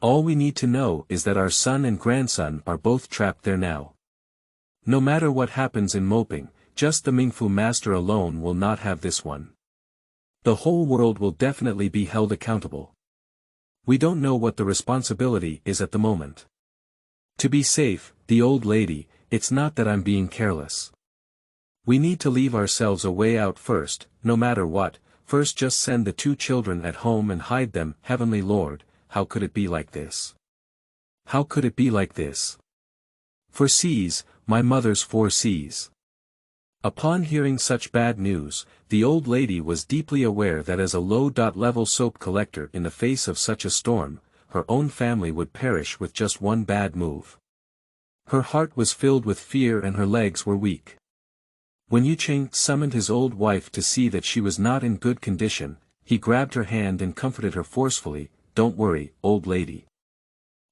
All we need to know is that our son and grandson are both trapped there now. No matter what happens in Moping, just the Mingfu master alone will not have this one. The whole world will definitely be held accountable. We don't know what the responsibility is at the moment. To be safe, the old lady, it's not that I'm being careless. We need to leave ourselves a way out first, no matter what. First just send the 2 children at home and hide them. Heavenly Lord, how could it be like this? How could it be like this? 4 Cs, my mother's 4 Cs. Upon hearing such bad news, the old lady was deeply aware that as a low-level soap collector in the face of such a storm, her own family would perish with just one bad move. Her heart was filled with fear and her legs were weak. When Yu Qing summoned his old wife to see that she was not in good condition, he grabbed her hand and comforted her forcefully. Don't worry, old lady.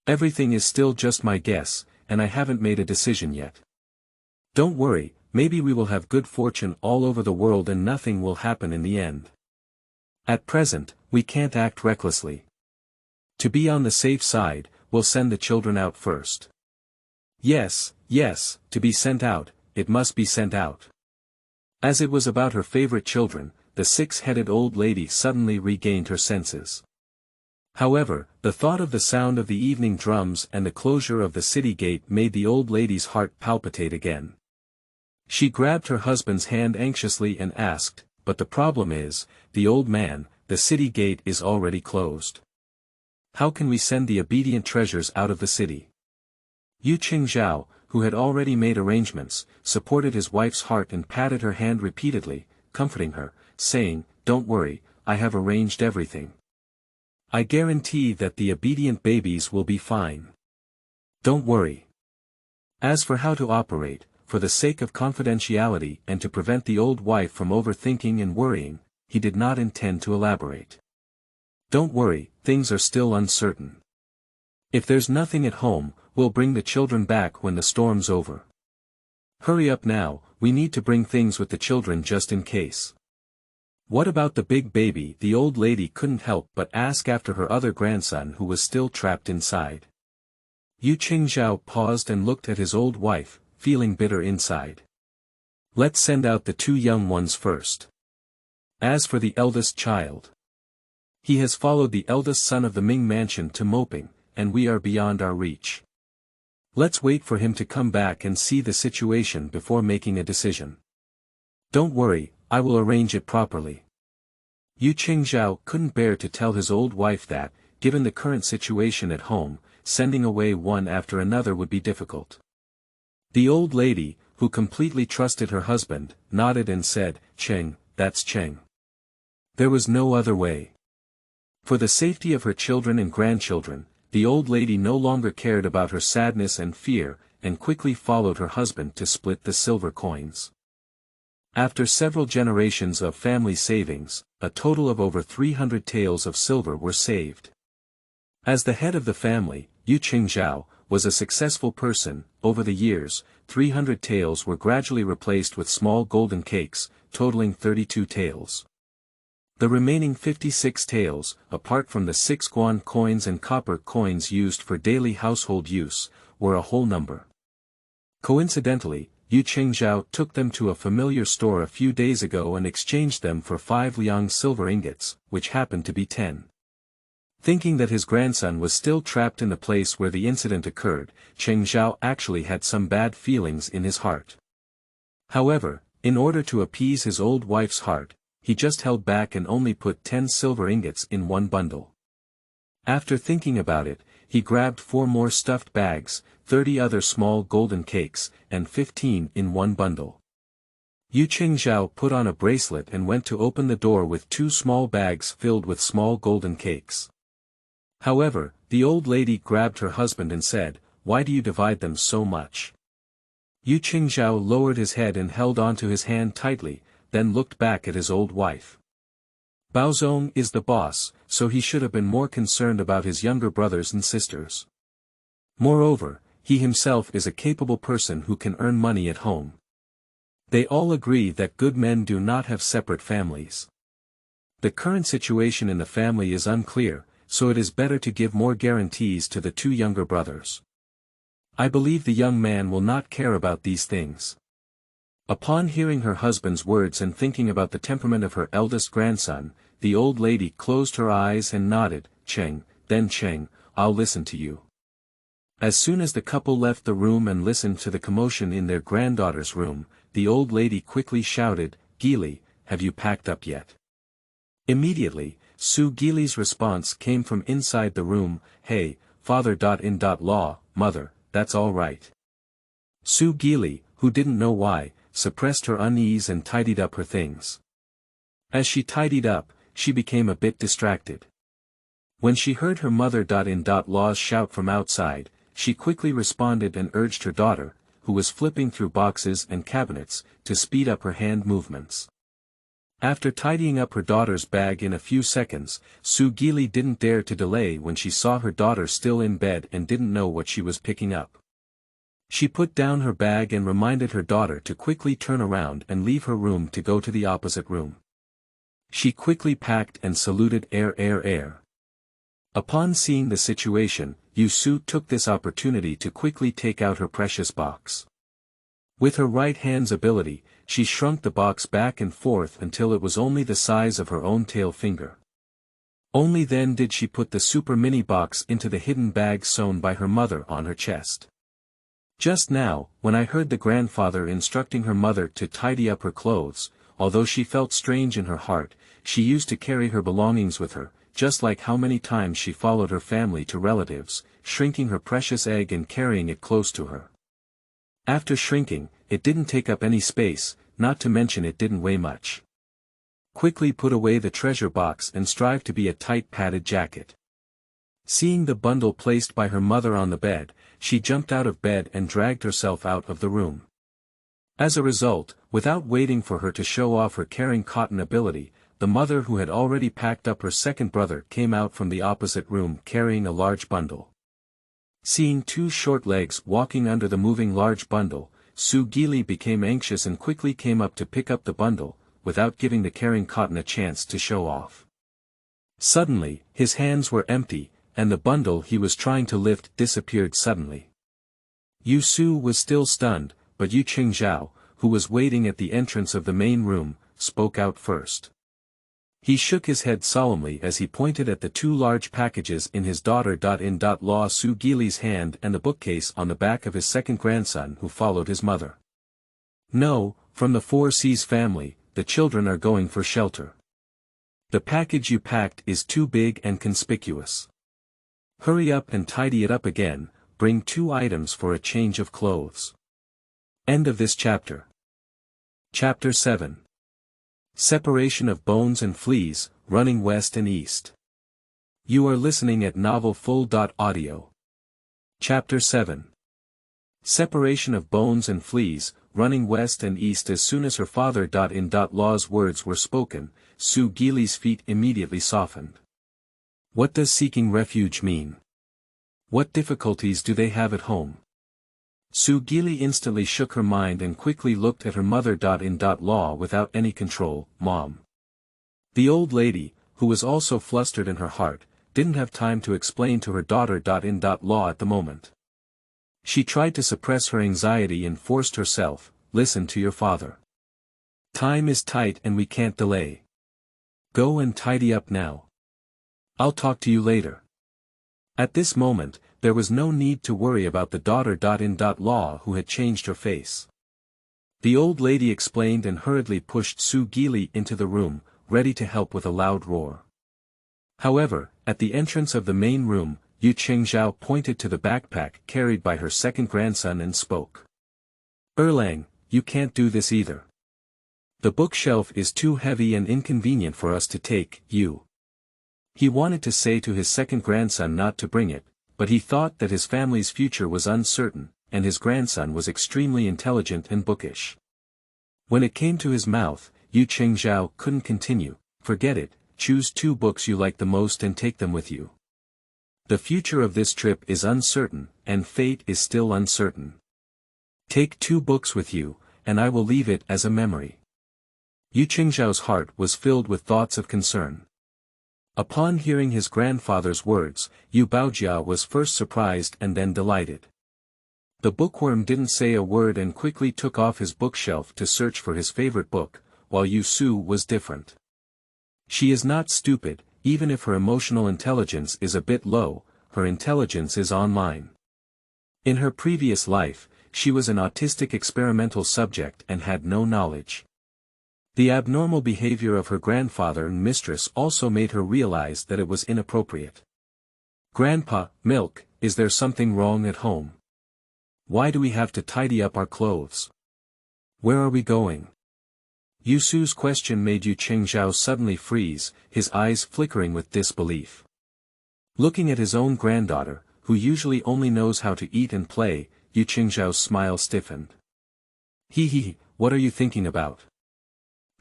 Everything is still just my guess, and I haven't made a decision yet. Don't worry, maybe we will have good fortune all over the world and nothing will happen in the end. At present, we can't act recklessly. To be on the safe side, we'll send the children out first. Yes, yes, to be sent out, it must be sent out. As it was about her favorite children, the six-headed old lady suddenly regained her senses. However, the thought of the sound of the evening drums and the closure of the city gate made the old lady's heart palpitate again. She grabbed her husband's hand anxiously and asked, "But the problem is, the old man, the city gate is already closed. How can we send the obedient treasures out of the city?" Yu Qingzhao, who had already made arrangements, supported his wife's heart and patted her hand repeatedly, comforting her, saying, "Don't worry, I have arranged everything. I guarantee that the obedient babies will be fine. Don't worry." As for how to operate, for the sake of confidentiality and to prevent the old wife from overthinking and worrying, he did not intend to elaborate. "Don't worry, things are still uncertain. If there's nothing at home, we'll bring the children back when the storm's over. Hurry up now, we need to bring things with the children just in case." "What about the big baby?" The old lady couldn't help but ask after her other grandson who was still trapped inside. Yu Qingzhao paused and looked at his old wife, feeling bitter inside. "Let's send out the two young ones first. As for the eldest child, he has followed the eldest son of the Ming mansion to Moping, and we are beyond our reach. Let's wait for him to come back and see the situation before making a decision. Don't worry, I will arrange it properly." Yu Qingzhao couldn't bear to tell his old wife that, given the current situation at home, sending away one after another would be difficult. The old lady, who completely trusted her husband, nodded and said, "Cheng, that's Cheng. There was no other way." For the safety of her children and grandchildren, the old lady no longer cared about her sadness and fear, and quickly followed her husband to split the silver coins. After several generations of family savings, a total of over 300 taels of silver were saved. As the head of the family, Yu Qingzhao was a successful person. Over the years, 300 taels were gradually replaced with small golden cakes, totaling 32 taels. The remaining 56 taels, apart from the 6 guan coins and copper coins used for daily household use, were a whole number. Coincidentally, Yu Qingzhao took them to a familiar store a few days ago and exchanged them for 5 liang silver ingots, which happened to be 10. Thinking that his grandson was still trapped in the place where the incident occurred, Qingzhao actually had some bad feelings in his heart. However, in order to appease his old wife's heart, he just held back and only put 10 silver ingots in one bundle. After thinking about it, he grabbed 4 more stuffed bags, 30 other small golden cakes, and 15 in one bundle. Yu Qingzhao put on a bracelet and went to open the door with 2 small bags filled with small golden cakes. However, the old lady grabbed her husband and said, "Why do you divide them so much?" Yu Qingzhao lowered his head and held onto his hand tightly, then looked back at his old wife. Baozong is the boss, so he should have been more concerned about his younger brothers and sisters. Moreover, he himself is a capable person who can earn money at home. They all agree that good men do not have separate families. The current situation in the family is unclear, so it is better to give more guarantees to the 2 younger brothers. I believe the young man will not care about these things. Upon hearing her husband's words and thinking about the temperament of her eldest grandson, the old lady closed her eyes and nodded. "Cheng, then Cheng, I'll listen to you." As soon as the couple left the room and listened to the commotion in their granddaughter's room, the old lady quickly shouted, "Gili, have you packed up yet?" Immediately, Su Gili's response came from inside the room, "Hey, father.in.law, mother, that's all right." Su Gili, who didn't know why, suppressed her unease and tidied up her things. As she tidied up, she became a bit distracted. When she heard her mother.in.law's shout from outside, she quickly responded and urged her daughter, who was flipping through boxes and cabinets, to speed up her hand movements. After tidying up her daughter's bag in a few seconds, Su Gili didn't dare to delay when she saw her daughter still in bed and didn't know what she was picking up. She put down her bag and reminded her daughter to quickly turn around and leave her room to go to the opposite room. She quickly packed and saluted air. Upon seeing the situation, Yusou took this opportunity to quickly take out her precious box. With her right hand's ability, she shrunk the box back and forth until it was only the size of her own tail finger. Only then did she put the super mini box into the hidden bag sewn by her mother on her chest. Just now, when I heard the grandfather instructing her mother to tidy up her clothes, although she felt strange in her heart, she used to carry her belongings with her, just like how many times she followed her family to relatives, shrinking her precious egg and carrying it close to her. After shrinking, it didn't take up any space, not to mention it didn't weigh much. Quickly put away the treasure box and strive to be a tight padded jacket. Seeing the bundle placed by her mother on the bed, she jumped out of bed and dragged herself out of the room. As a result, without waiting for her to show off her carrying cotton ability, the mother who had already packed up her second brother came out from the opposite room carrying a large bundle. Seeing two short legs walking under the moving large bundle, Su Gili became anxious and quickly came up to pick up the bundle, without giving the carrying cotton a chance to show off. Suddenly, his hands were empty, and the bundle he was trying to lift disappeared suddenly. Yusou was still stunned, but Yu Qingzhao, who was waiting at the entrance of the main room, spoke out first. He shook his head solemnly as he pointed at the two large packages in his daughter-in-law Su Gili's hand and the bookcase on the back of his second grandson who followed his mother. No, from the Four Seas family, the children are going for shelter. The package you packed is too big and conspicuous. Hurry up and tidy it up again, bring 2 items for a change of clothes. End of this chapter. Chapter 7. Separation of Bones and Fleas, Running West and East. You are listening at novelfull.audio. Chapter 7. Separation of Bones and Fleas, Running West and East. As soon as her father-in-law's words were spoken, Su Gili's feet immediately softened. What does seeking refuge mean? What difficulties do they have at home? Su Gili instantly shook her mind and quickly looked at her mother-in-law without any control. Mom. The old lady, who was also flustered in her heart, didn't have time to explain to her daughter-in-law at the moment. She tried to suppress her anxiety and forced herself, listen to your father. Time is tight and we can't delay. Go and tidy up now. I'll talk to you later. At this moment, there was no need to worry about the daughter-in-law who had changed her face. The old lady explained and hurriedly pushed Su Gili into the room, ready to help with a loud roar. However, at the entrance of the main room, Yu Qingzhao pointed to the backpack carried by her second grandson and spoke. Erlang, you can't do this either. The bookshelf is too heavy and inconvenient for us to take, you. He wanted to say to his second grandson not to bring it, but he thought that his family's future was uncertain, and his grandson was extremely intelligent and bookish. When it came to his mouth, Yu Qingzhao couldn't continue. Forget it, choose 2 books you like the most and take them with you. The future of this trip is uncertain, and fate is still uncertain. Take 2 books with you, and I will leave it as a memory. Yu Qingzhao's heart was filled with thoughts of concern. Upon hearing his grandfather's words, Youbao was first surprised and then delighted. The bookworm didn't say a word and quickly took off his bookshelf to search for his favorite book, while Yusou was different. She is not stupid, even if her emotional intelligence is a bit low, her intelligence is online. In her previous life, she was an autistic experimental subject and had no knowledge. The abnormal behavior of her grandfather and mistress also made her realize that it was inappropriate. Grandpa, milk, is there something wrong at home? Why do we have to tidy up our clothes? Where are we going? Yusou's question made Yu Qingzhao suddenly freeze, his eyes flickering with disbelief. Looking at his own granddaughter, who usually only knows how to eat and play, Yu Qingzhao's smile stiffened. He, what are you thinking about?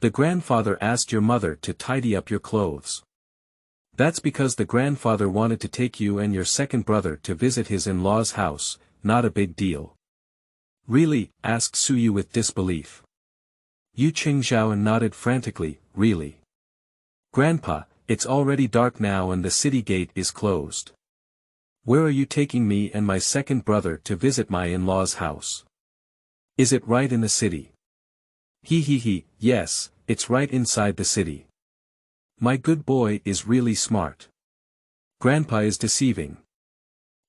The grandfather asked your mother to tidy up your clothes. That's because the grandfather wanted to take you and your second brother to visit his in-law's house, not a big deal. Really? Asked Suyu with disbelief. Yu Qingzhao nodded frantically, really. Grandpa, it's already dark now and the city gate is closed. Where are you taking me and my second brother to visit my in-laws' house? Is it right in the city? Yes, it's right inside the city. My good boy is really smart. Grandpa is deceiving.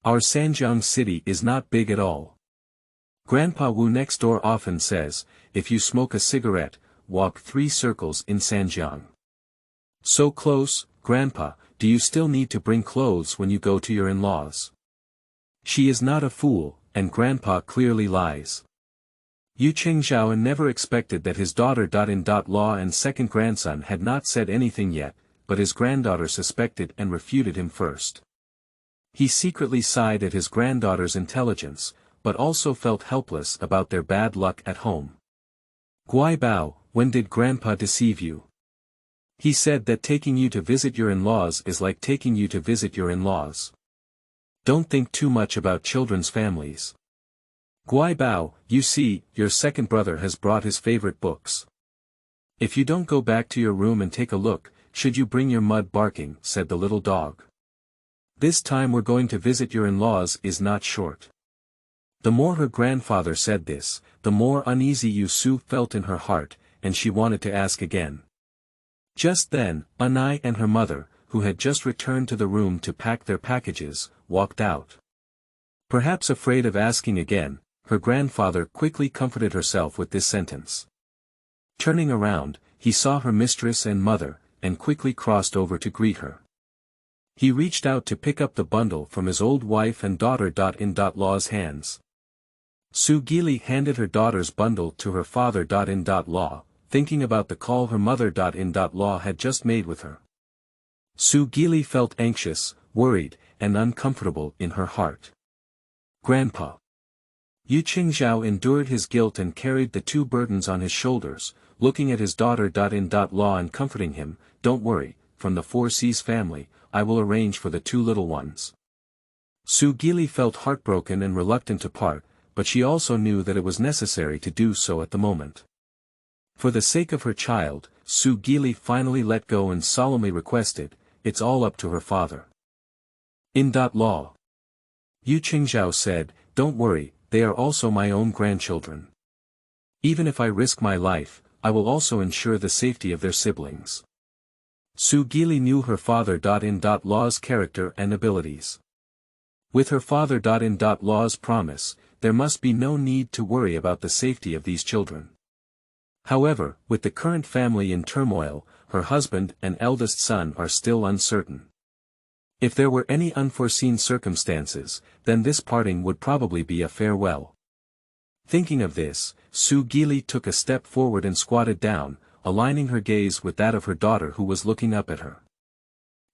Our Sanjiang City is not big at all. Grandpa Wu next door often says, if you smoke a cigarette, walk 3 circles in Sanjiang. So close, Grandpa, do you still need to bring clothes when you go to your in-laws? She is not a fool, and Grandpa clearly lies. Yu Qingzhao never expected that his daughter-in-law and second grandson had not said anything yet, but his granddaughter suspected and refuted him first. He secretly sighed at his granddaughter's intelligence, but also felt helpless about their bad luck at home. Guaibao, when did Grandpa deceive you? He said that taking you to visit your in-laws is like taking you to visit your in-laws. Don't think too much about children's families. Guaibao, you see, your second brother has brought his favorite books. If you don't go back to your room and take a look, should you bring your mud barking, said the little dog. This time we're going to visit your in-laws is not short. The more her grandfather said this, the more uneasy Yu Su felt in her heart, and she wanted to ask again. Just then, Anai and her mother, who had just returned to the room to pack their packages, walked out. Perhaps afraid of asking again, her grandfather quickly comforted herself with this sentence. Turning around, he saw her mistress and mother, and quickly crossed over to greet her. He reached out to pick up the bundle from his old wife and daughter-in-law's hands. Su Gili handed her daughter's bundle to her father-in-law, thinking about the call her mother-in-law had just made with her. Su Gili felt anxious, worried, and uncomfortable in her heart. Grandpa. Yu Qingzhao endured his guilt and carried the 2 burdens on his shoulders, looking at his daughter-in-law and comforting him, don't worry, from the 4 C's family, I will arrange for the 2 little ones. Su Gili felt heartbroken and reluctant to part, but she also knew that it was necessary to do so at the moment. For the sake of her child, Su Gili finally let go and solemnly requested, it's all up to her father. In-law. Yu Qingzhao said, don't worry, they are also my own grandchildren. Even if I risk my life, I will also ensure the safety of their siblings. Su Gili knew her father-in-law's character and abilities. With her father-in-law's promise, there must be no need to worry about the safety of these children. However, with the current family in turmoil, her husband and eldest son are still uncertain. If there were any unforeseen circumstances, then this parting would probably be a farewell. Thinking of this, Su Gili took a step forward and squatted down, aligning her gaze with that of her daughter who was looking up at her.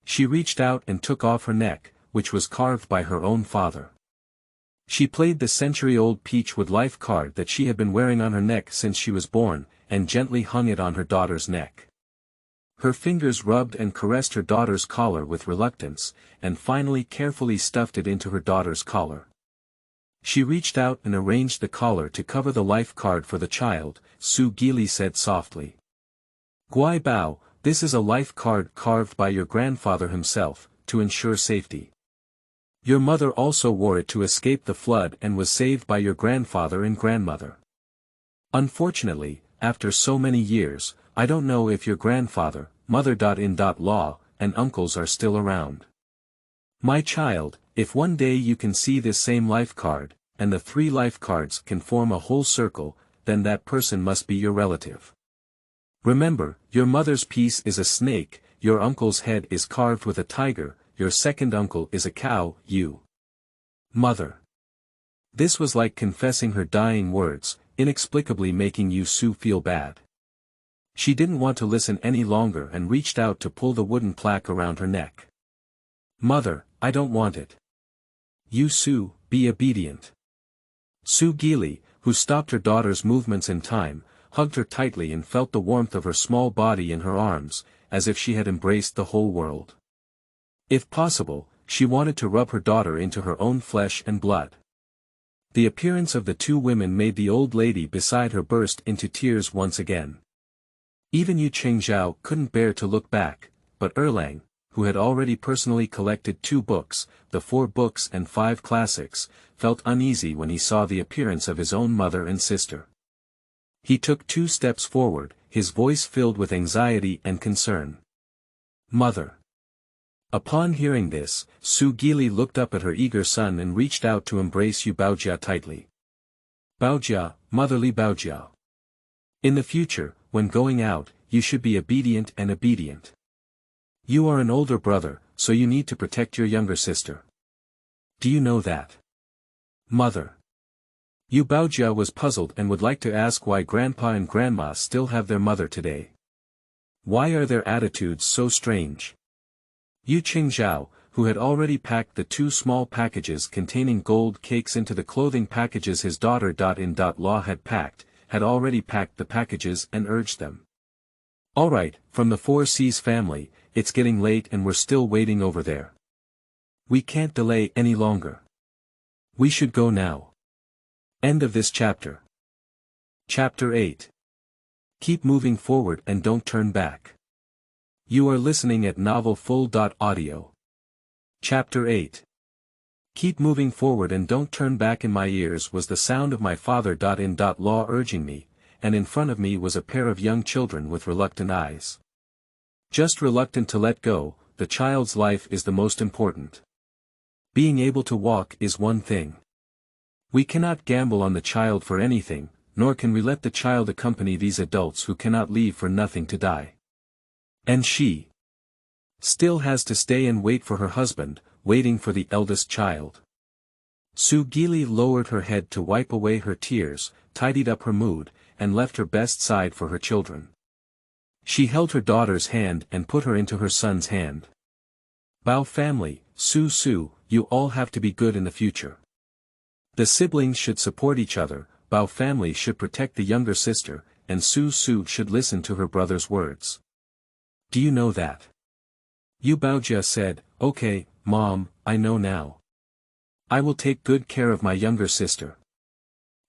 She reached out and took off her neck, which was carved by her own father. She played the century-old Peachwood life card that she had been wearing on her neck since she was born, and gently hung it on her daughter's neck. Her fingers rubbed and caressed her daughter's collar with reluctance, and finally carefully stuffed it into her daughter's collar. She reached out and arranged the collar to cover the life card for the child, Su Gili said softly. Guaibao, this is a life card carved by your grandfather himself, to ensure safety. Your mother also wore it to escape the flood and was saved by your grandfather and grandmother. Unfortunately, after so many years, I don't know if your grandfather, mother-in-law, and uncles are still around. My child, if one day you can see this same life card, and the 3 life cards can form a whole circle, then that person must be your relative. Remember, your mother's piece is a snake, your uncle's head is carved with a tiger, your second uncle is a cow, you. Mother. This was like confessing her dying words, inexplicably making Yu Su feel bad. She didn't want to listen any longer and reached out to pull the wooden plaque around her neck. Mother, I don't want it. Yu Su, be obedient. Su Gili, who stopped her daughter's movements in time, hugged her tightly and felt the warmth of her small body in her arms, as if she had embraced the whole world. If possible, she wanted to rub her daughter into her own flesh and blood. The appearance of the two women made the old lady beside her burst into tears once again. Even Yu Qingzhao couldn't bear to look back, but Erlang, who had already personally collected 2 books, the 4 books and 5 classics, felt uneasy when he saw the appearance of his own mother and sister. He took 2 steps forward, his voice filled with anxiety and concern. Mother. Upon hearing this, Su Gili looked up at her eager son and reached out to embrace Youbao tightly. Baojia, motherly Baojia. In the future, when going out, you should be obedient and obedient. You are an older brother, so you need to protect your younger sister. Do you know that? Mother. Youbao was puzzled and would like to ask why Grandpa and Grandma still have their mother today. Why are their attitudes so strange? Yu Qingzhao, who had already packed the 2 small packages containing gold cakes into the clothing packages his daughter-in-law had packed, had already packed the packages and urged them. Alright, from the 4 C's family, it's getting late and we're still waiting over there. We can't delay any longer. We should go now. End of this chapter. Chapter 8. Keep moving forward and don't turn back. You are listening at novelfull.audio. Chapter 8. Keep moving forward and don't turn back. In my ears was the sound of my father-in-law urging me, and in front of me was a pair of young children with reluctant eyes. Just reluctant to let go, the child's life is the most important. Being able to walk is one thing. We cannot gamble on the child for anything, nor can we let the child accompany these adults who cannot leave for nothing to die. And she still has to stay and wait for her husband, waiting for the eldest child. Su Gili lowered her head to wipe away her tears, tidied up her mood, and left her best side for her children. She held her daughter's hand and put her into her son's hand. Bao family, Su, you all have to be good in the future. The siblings should support each other, Bao family should protect the younger sister, and Su should listen to her brother's words. Do you know that? Youbao said, Okay, Mom, I know now. I will take good care of my younger sister.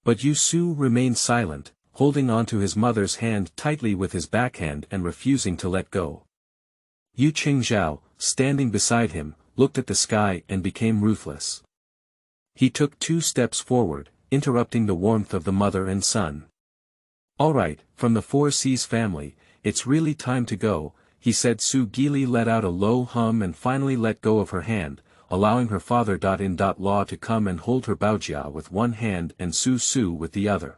But Su remained silent, holding on to his mother's hand tightly with his backhand and refusing to let go. Yu Qingzhao, standing beside him, looked at the sky and became ruthless. He took 2 steps forward, interrupting the warmth of the mother and son. Alright, from the 4 C's family, it's really time to go, he said. Su Gili let out a low hum and finally let go of her hand, allowing her father-in-law to come and hold her Baojia with one hand and Su with the other.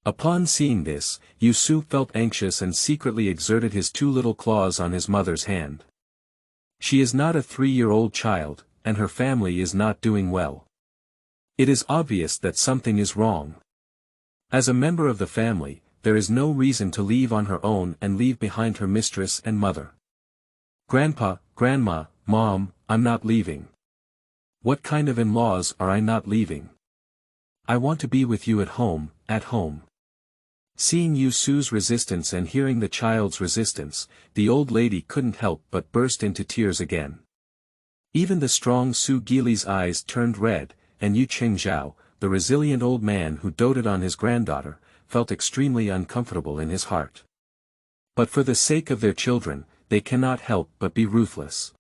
Upon seeing this, Su felt anxious and secretly exerted his 2 little claws on his mother's hand. She is not a 3-year-old child, and her family is not doing well. It is obvious that something is wrong. As a member of the family, there is no reason to leave on her own and leave behind her mistress and mother. Grandpa, Grandma, Mom, I'm not leaving. What kind of in-laws are I not leaving? I want to be with you at home, at home. Seeing Su's resistance and hearing the child's resistance, the old lady couldn't help but burst into tears again. Even the strong Su Gili's eyes turned red, and Yu Qingzhao, the resilient old man who doted on his granddaughter, felt extremely uncomfortable in his heart. But for the sake of their children, they cannot help but be ruthless.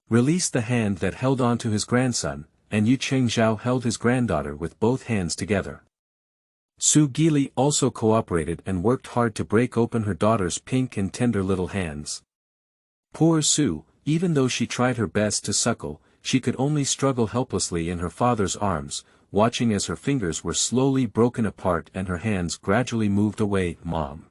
Released the hand that held on to his grandson, and Yu Qingzhao held his granddaughter with both hands together. Su Gili also cooperated and worked hard to break open her daughter's pink and tender little hands. Poor Su, even though she tried her best to suckle, she could only struggle helplessly in her father's arms, watching as her fingers were slowly broken apart and her hands gradually moved away. Mom.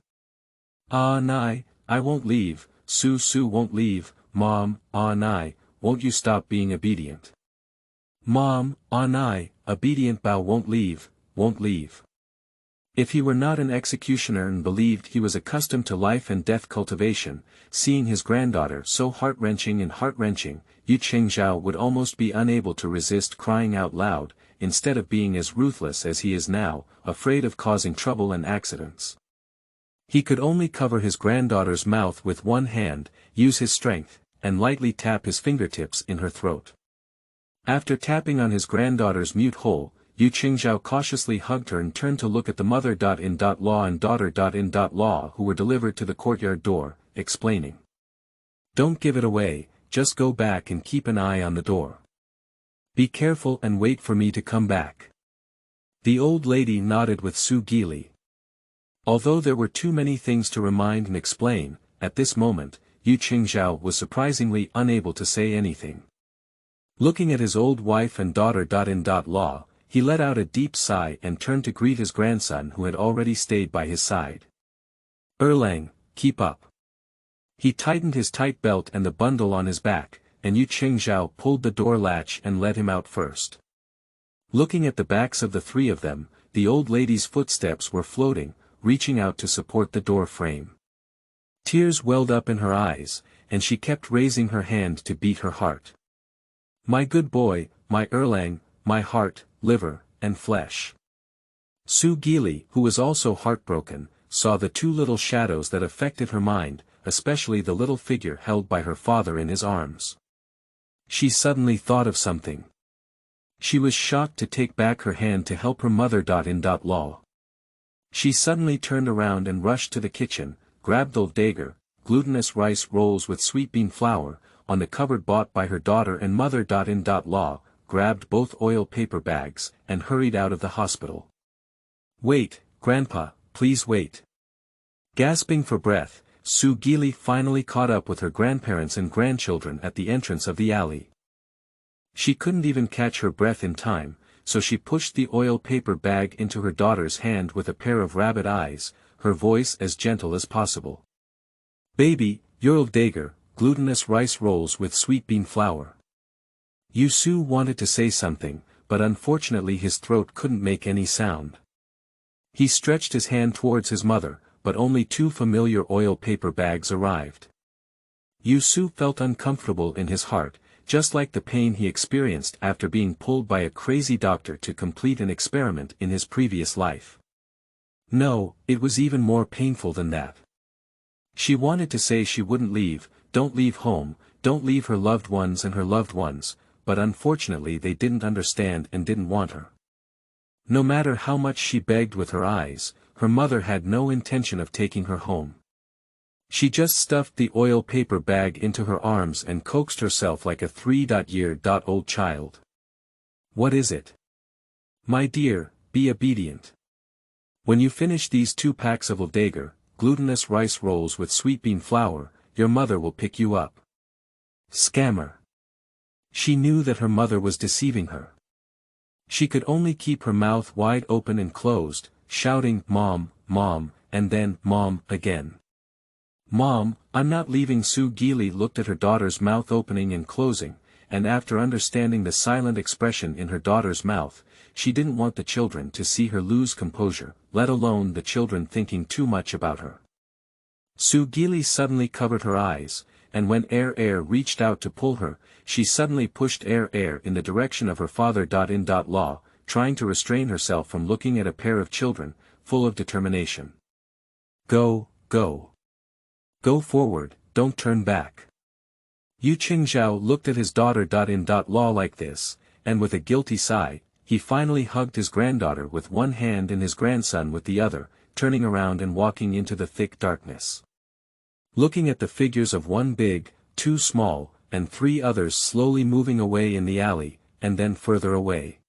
Nai, I won't leave. Su won't leave. Mom, Nai, won't you stop being obedient? Mom, Nai, obedient. Bao won't leave, won't leave. If he were not an executioner and believed he was accustomed to life and death cultivation, seeing his granddaughter so heart-wrenching, Yu Qingzhao would almost be unable to resist crying out loud, instead of being as ruthless as he is now, afraid of causing trouble and accidents. He could only cover his granddaughter's mouth with one hand, use his strength, and lightly tap his fingertips in her throat. After tapping on his granddaughter's mute hole, Yu Qingzhao cautiously hugged her and turned to look at the mother-in-law and daughter-in-law who were delivered to the courtyard door, explaining. Don't give it away, just go back and keep an eye on the door. Be careful and wait for me to come back. The old lady nodded with Su Gili. Although there were too many things to remind and explain, at this moment, Yu Qingzhao was surprisingly unable to say anything. Looking at his old wife and daughter-in-law, he let out a deep sigh and turned to greet his grandson who had already stayed by his side. Erlang, keep up. He tightened his tight belt and the bundle on his back, and Yu Qingzhao pulled the door latch and let him out first. Looking at the backs of the three of them, the old lady's footsteps were floating, reaching out to support the door frame. Tears welled up in her eyes, and she kept raising her hand to beat her heart. My good boy, my Erlang, my heart, liver, and flesh. Su Gili, who was also heartbroken, saw the two little shadows that affected her mind, especially the little figure held by her father in his arms. She suddenly thought of something. She was shocked to take back her hand to help her mother-in-law. She suddenly turned around and rushed to the kitchen, grabbed Lvdagur, glutinous rice rolls with sweet bean flour, on the cupboard bought by her daughter and mother-in-law, grabbed both oil paper bags, and hurried out of the hospital. Wait, Grandpa, please wait. Gasping for breath, Su Gili finally caught up with her grandparents and grandchildren at the entrance of the alley. She couldn't even catch her breath in time, so she pushed the oil paper bag into her daughter's hand with a pair of rabbit eyes, her voice as gentle as possible. Baby, your Lvdagur, glutinous rice rolls with sweet bean flour. Su wanted to say something, but unfortunately his throat couldn't make any sound. He stretched his hand towards his mother, but only two familiar oil paper bags arrived. Su felt uncomfortable in his heart, just like the pain he experienced after being pulled by a crazy doctor to complete an experiment in his previous life. No, it was even more painful than that. She wanted to say she wouldn't leave, don't leave home, don't leave her loved ones and her loved ones, but unfortunately they didn't understand and didn't want her. No matter how much she begged with her eyes, her mother had no intention of taking her home. She just stuffed the oil paper bag into her arms and coaxed herself like a 3-year-old child. What is it? My dear, be obedient. When you finish these 2 packs of Lvdagur, glutinous rice rolls with sweet bean flour, your mother will pick you up. Scammer. She knew that her mother was deceiving her. She could only keep her mouth wide open and closed, shouting, Mom, Mom, and then, Mom, again. Mom, I'm not leaving. Su Gili looked at her daughter's mouth opening and closing, and after understanding the silent expression in her daughter's mouth, she didn't want the children to see her lose composure, let alone the children thinking too much about her. Su Gili suddenly covered her eyes, and when Air reached out to pull her, she suddenly pushed Air in the direction of her father-in-law, trying to restrain herself from looking at a pair of children, full of determination. Go, go. Go forward, don't turn back. Yu Qingzhao looked at his daughter-in-law like this, and with a guilty sigh, he finally hugged his granddaughter with one hand and his grandson with the other, turning around and walking into the thick darkness. Looking at the figures of 1 big, 2 small, and 3 others slowly moving away in the alley, and then further away.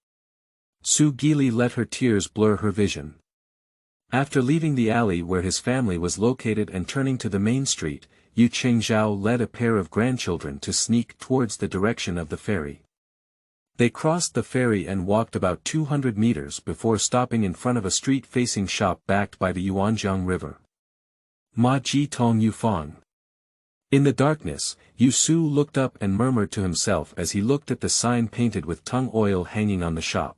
Su Gili let her tears blur her vision. After leaving the alley where his family was located and turning to the main street, Yu Qingzhao led a pair of grandchildren to sneak towards the direction of the ferry. They crossed the ferry and walked about 200 meters before stopping in front of a street-facing shop backed by the Yuanjiang River. Ma Ji Tong Yufang. In the darkness, Su looked up and murmured to himself as he looked at the sign painted with tung oil hanging on the shop.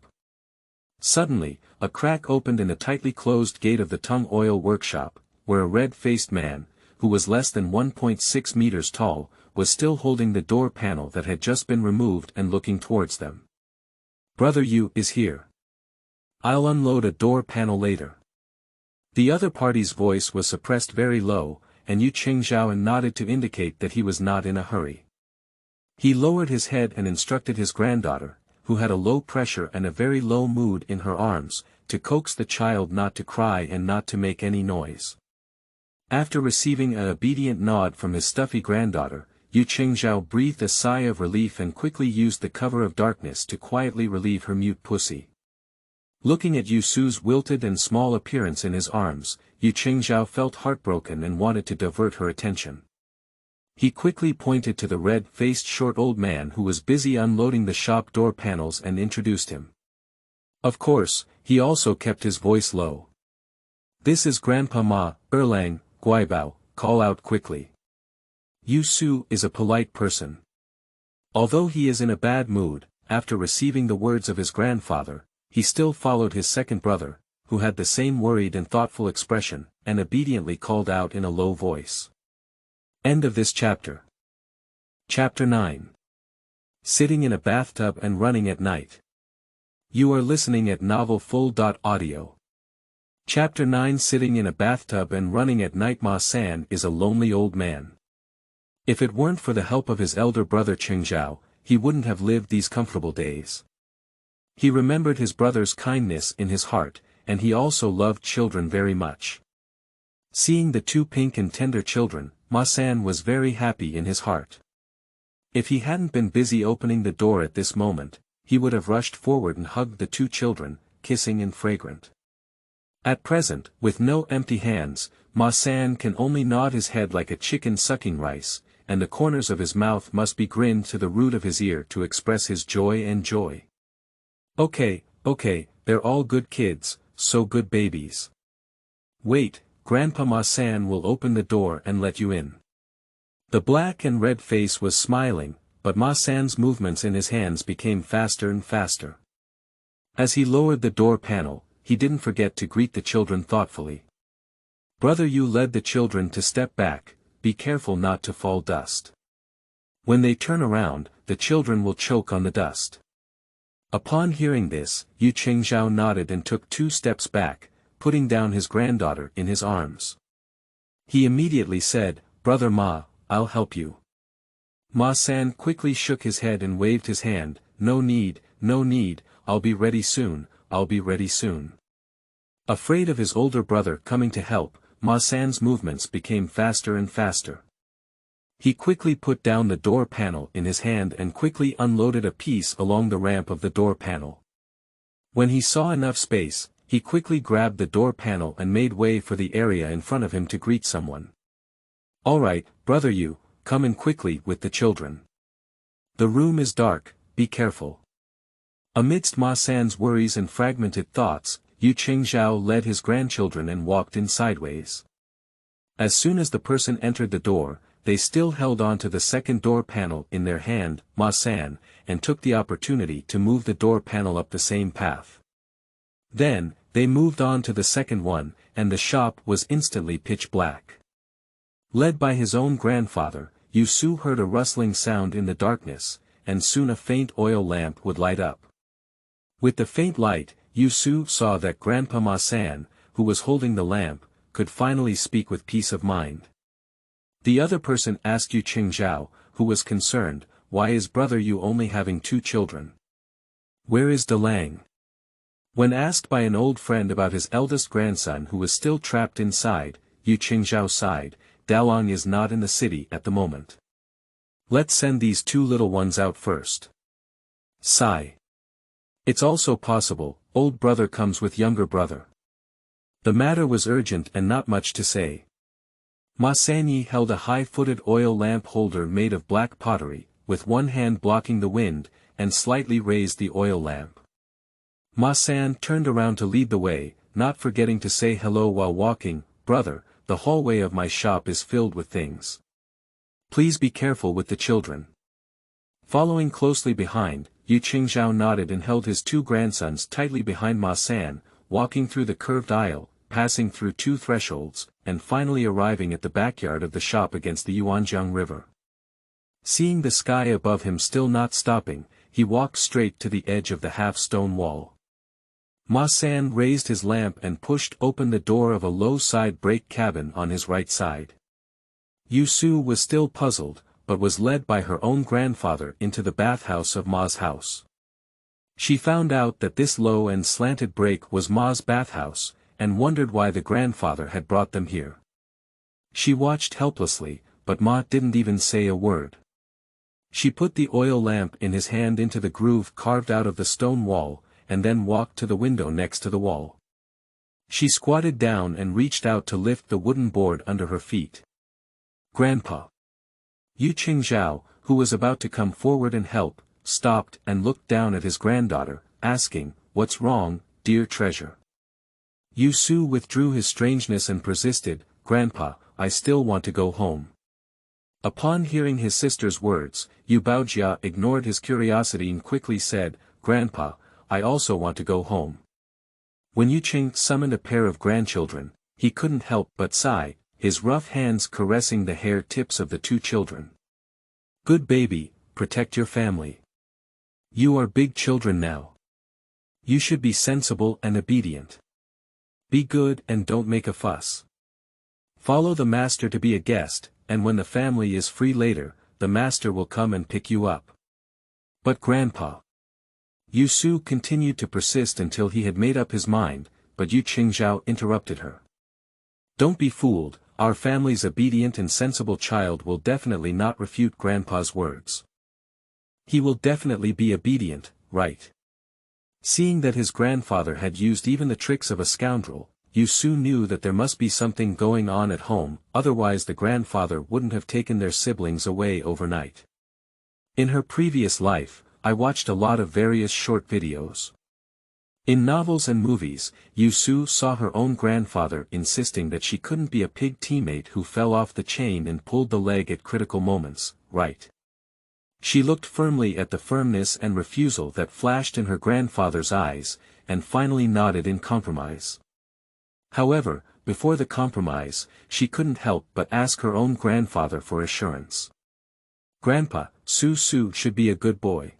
Suddenly, a crack opened in the tightly closed gate of the tung oil workshop, where a red-faced man, who was less than 1.6 meters tall, was still holding the door panel that had just been removed and looking towards them. Brother Yu is here. I'll unload a door panel later. The other party's voice was suppressed very low, and Yu Qingzhao nodded to indicate that he was not in a hurry. He lowered his head and instructed his granddaughter, who had a low pressure and a very low mood in her arms, to coax the child not to cry and not to make any noise. After receiving an obedient nod from his stuffy granddaughter, Yu Qingzhao breathed a sigh of relief and quickly used the cover of darkness to quietly relieve her mute pussy. Looking at Yu Su's wilted and small appearance in his arms, Yu Qingzhao felt heartbroken and wanted to divert her attention. He quickly pointed to the red-faced short old man who was busy unloading the shop door panels and introduced him. Of course, he also kept his voice low. "This is Grandpa Ma, Erlang, Guibao, call out quickly." Yu Su is a polite person. Although he is in a bad mood, after receiving the words of his grandfather, he still followed his second brother, who had the same worried and thoughtful expression, and obediently called out in a low voice. End of this chapter. Chapter 9. Sitting in a bathtub and running at night. You are listening at novelfull.audio. Chapter 9. Sitting in a bathtub and running at night. Ma San is a lonely old man. If it weren't for the help of his elder brother Qingzhao, he wouldn't have lived these comfortable days. He remembered his brother's kindness in his heart, and he also loved children very much. Seeing the two pink and tender children, Ma San was very happy in his heart. If he hadn't been busy opening the door at this moment, he would have rushed forward and hugged the two children, kissing and fragrant. At present, with no empty hands, Ma San can only nod his head like a chicken sucking rice, and the corners of his mouth must be grinned to the root of his ear to express his joy and joy. Okay, they're all good kids, so good babies. Wait, Grandpa Ma San will open the door and let you in. The black and red face was smiling, but Ma San's movements in his hands became faster and faster. As he lowered the door panel, he didn't forget to greet the children thoughtfully. Brother Yu led the children to step back, be careful not to fall dust. When they turn around, the children will choke on the dust. Upon hearing this, Yu Qingzhao nodded and took 2 steps back, putting down his granddaughter in his arms. He immediately said, "Brother Ma, I'll help you." Ma San quickly shook his head and waved his hand, no need, I'll be ready soon. Afraid of his older brother coming to help, Ma San's movements became faster and faster. He quickly put down the door panel in his hand and quickly unloaded a piece along the ramp of the door panel. When he saw enough space, he quickly grabbed the door panel and made way for the area in front of him to greet someone. "Alright, Brother Yu, come in quickly with the children. The room is dark, be careful." Amidst Ma San's worries and fragmented thoughts, Yu Qingzhao led his grandchildren and walked in sideways. As soon as the person entered the door, they still held on to the second door panel in their hand, Ma San, and took the opportunity to move the door panel up the same path. Then, they moved on to the second one, and the shop was instantly pitch black. Led by his own grandfather, Yu Su heard a rustling sound in the darkness, and soon a faint oil lamp would light up. With the faint light, Yu Su saw that Grandpa Ma San, who was holding the lamp, could finally speak with peace of mind. The other person asked Yu Qingzhao, who was concerned, why is Brother Yu only having 2 children? Where is Dalang? When asked by an old friend about his eldest grandson who was still trapped inside, Yu Qingzhao sighed, Dalang is not in the city at the moment. Let's send these 2 little ones out first. Sigh. It's also possible, old brother comes with younger brother. The matter was urgent and not much to say. Ma Sanyi held a high-footed oil lamp holder made of black pottery, with one hand blocking the wind, and slightly raised the oil lamp. Ma San turned around to lead the way, not forgetting to say hello while walking. Brother, the hallway of my shop is filled with things. Please be careful with the children. Following closely behind, Yu Qingzhao nodded and held his 2 grandsons tightly behind Ma San, walking through the curved aisle, passing through 2 thresholds, and finally arriving at the backyard of the shop against the Yuanjiang River. Seeing the sky above him still not stopping, he walked straight to the edge of the half-stone wall. Ma San raised his lamp and pushed open the door of a low side break cabin on his right side. Yu Su was still puzzled, but was led by her own grandfather into the bathhouse of Ma's house. She found out that this low and slanted break was Ma's bathhouse, and wondered why the grandfather had brought them here. She watched helplessly, but Ma didn't even say a word. She put the oil lamp in his hand into the groove carved out of the stone wall, and then walked to the window next to the wall. She squatted down and reached out to lift the wooden board under her feet. Grandpa. Yu Qingzhao, who was about to come forward and help, stopped and looked down at his granddaughter, asking, "What's wrong, dear treasure?" Yu Su withdrew his strangeness and persisted, "Grandpa, I still want to go home." Upon hearing his sister's words, Youbao ignored his curiosity and quickly said, "Grandpa, I also want to go home." When Yu Qing summoned a pair of grandchildren, he couldn't help but sigh, his rough hands caressing the hair tips of the two children. "Good baby, protect your family. You are big children now. You should be sensible and obedient. Be good and don't make a fuss. Follow the master to be a guest, and when the family is free later, the master will come and pick you up." "But Grandpa." Yu Su continued to persist until he had made up his mind, but Yu Qingzhao interrupted her. "Don't be fooled, our family's obedient and sensible child will definitely not refute Grandpa's words. He will definitely be obedient, right?" Seeing that his grandfather had used even the tricks of a scoundrel, Yu Su knew that there must be something going on at home, otherwise the grandfather wouldn't have taken their siblings away overnight. "In her previous life, I watched a lot of various short videos. In novels and movies, Yu Su saw her own grandfather insisting that she couldn't be a pig teammate who fell off the chain and pulled the leg at critical moments, right?" She looked firmly at the firmness and refusal that flashed in her grandfather's eyes, and finally nodded in compromise. However, before the compromise, she couldn't help but ask her own grandfather for assurance. "Grandpa, Su should be a good boy.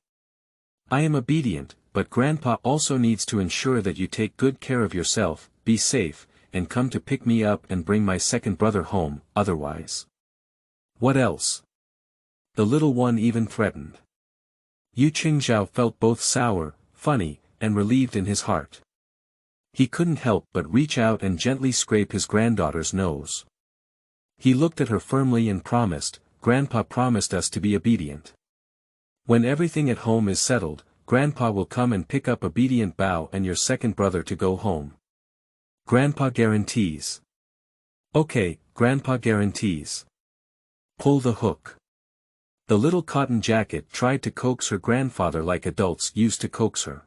I am obedient, but Grandpa also needs to ensure that you take good care of yourself, be safe, and come to pick me up and bring my second brother home, otherwise." "What else?" the little one even threatened. Yu Qingzhao felt both sour, funny, and relieved in his heart. He couldn't help but reach out and gently scrape his granddaughter's nose. He looked at her firmly and promised, "Grandpa promised us to be obedient. When everything at home is settled, Grandpa will come and pick up obedient Bao and your second brother to go home. Grandpa guarantees." "Okay, Grandpa guarantees. Pull the hook." The little cotton jacket tried to coax her grandfather like adults used to coax her.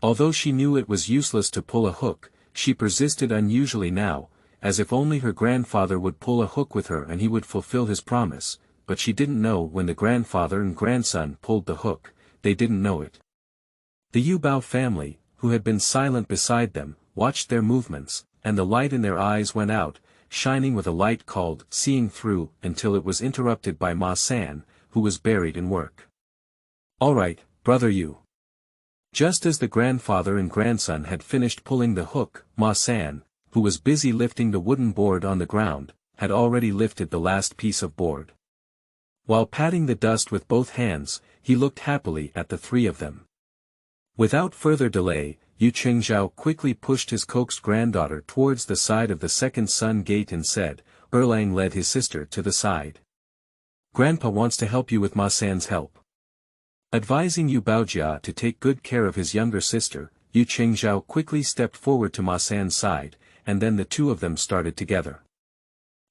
Although she knew it was useless to pull a hook, she persisted unusually now, as if only her grandfather would pull a hook with her and he would fulfill his promise, but she didn't know when the grandfather and grandson pulled the hook, they didn't know it. The Youbao family, who had been silent beside them, watched their movements, and the light in their eyes went out, shining with a light called "seeing through" until it was interrupted by Ma San, who was buried in work. "All right, brother Yu." Just as the grandfather and grandson had finished pulling the hook, Ma San, who was busy lifting the wooden board on the ground, had already lifted the last piece of board. While patting the dust with both hands, he looked happily at the three of them. Without further delay, Yu Qingzhao quickly pushed his coaxed granddaughter towards the side of the second sun gate and said, Erlang led his sister to the side. "Grandpa wants to help you with Ma San's help." Advising Youbao to take good care of his younger sister, Yu Qingzhao quickly stepped forward to Ma San's side, and then the two of them started together.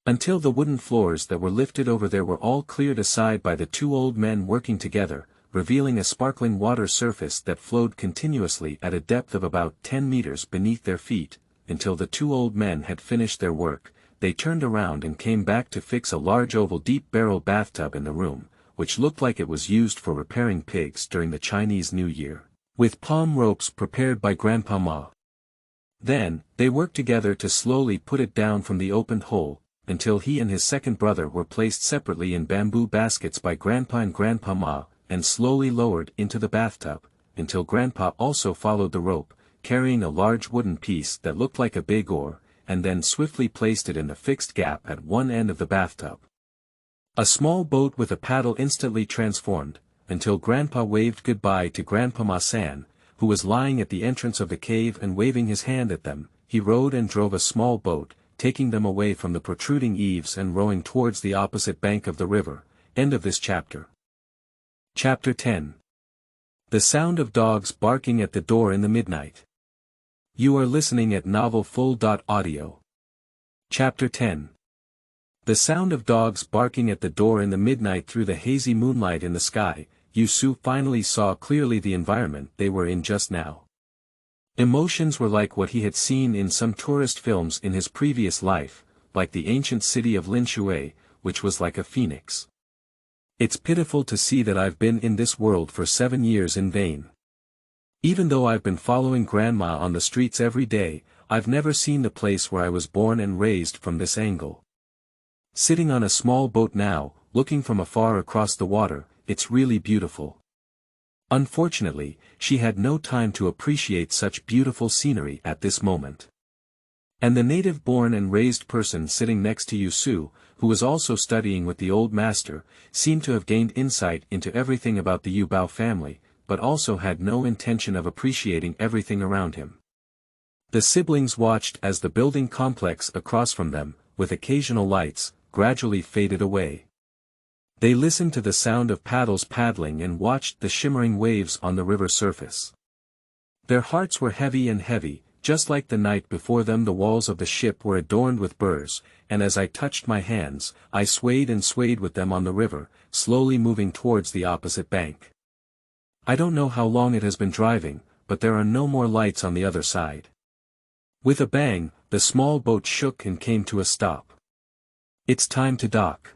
Until the wooden floors that were lifted over there were all cleared aside by the two old men working together, revealing a sparkling water surface that flowed continuously at a depth of about 10 meters beneath their feet. Until the two old men had finished their work, they turned around and came back to fix a large oval deep barrel bathtub in the room, which looked like it was used for repairing pigs during the Chinese New Year, with palm ropes prepared by Grandpa Ma. Then, they worked together to slowly put it down from the opened hole, until he and his second brother were placed separately in bamboo baskets by Grandpa and Grandpa Ma, and slowly lowered into the bathtub, until Grandpa also followed the rope, carrying a large wooden piece that looked like a big oar, and then swiftly placed it in the fixed gap at one end of the bathtub. A small boat with a paddle instantly transformed, until Grandpa waved goodbye to Grandpa San, who was lying at the entrance of the cave and waving his hand at them. He rowed and drove a small boat, taking them away from the protruding eaves and rowing towards the opposite bank of the river. End of this chapter. Chapter 10. The sound of dogs barking at the door in the midnight. You are listening at novelfull.audio. Chapter 10. The sound of dogs barking at the door in the midnight through the hazy moonlight in the sky. Yusu finally saw clearly the environment they were in just now. Emotions were like what he had seen in some tourist films in his previous life, like the ancient city of Linshui, which was like a phoenix. It's pitiful to see that I've been in this world for 7 years in vain. Even though I've been following Grandma on the streets every day, I've never seen the place where I was born and raised from this angle. Sitting on a small boat now, looking from afar across the water, it's really beautiful. Unfortunately, she had no time to appreciate such beautiful scenery at this moment. And the native-born and raised person sitting next to Yusu, who was also studying with the old master, seemed to have gained insight into everything about the Youbao family, but also had no intention of appreciating everything around him. The siblings watched as the building complex across from them, with occasional lights, gradually faded away. They listened to the sound of paddles paddling and watched the shimmering waves on the river surface. Their hearts were heavy and heavy, just like the night before them. The walls of the ship were adorned with burrs, and as I touched my hands, I swayed and swayed with them on the river, slowly moving towards the opposite bank. I don't know how long it has been driving, but there are no more lights on the other side. With a bang, the small boat shook and came to a stop. It's time to dock.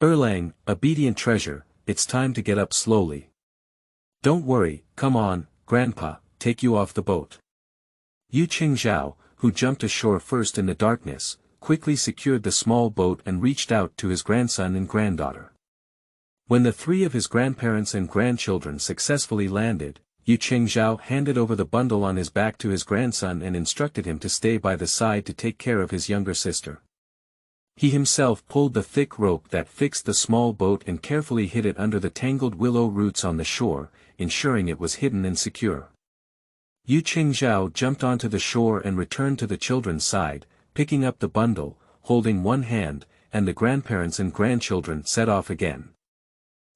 Erlang, obedient treasure, it's time to get up slowly. Don't worry, come on, Grandpa, take you off the boat. Yu Qingzhao, who jumped ashore first in the darkness, quickly secured the small boat and reached out to his grandson and granddaughter. When the 3 of his grandparents and grandchildren successfully landed, Yu Qingzhao handed over the bundle on his back to his grandson and instructed him to stay by the side to take care of his younger sister. He himself pulled the thick rope that fixed the small boat and carefully hid it under the tangled willow roots on the shore, ensuring it was hidden and secure. Yu Qingzhao jumped onto the shore and returned to the children's side, picking up the bundle, holding one hand, and the grandparents and grandchildren set off again.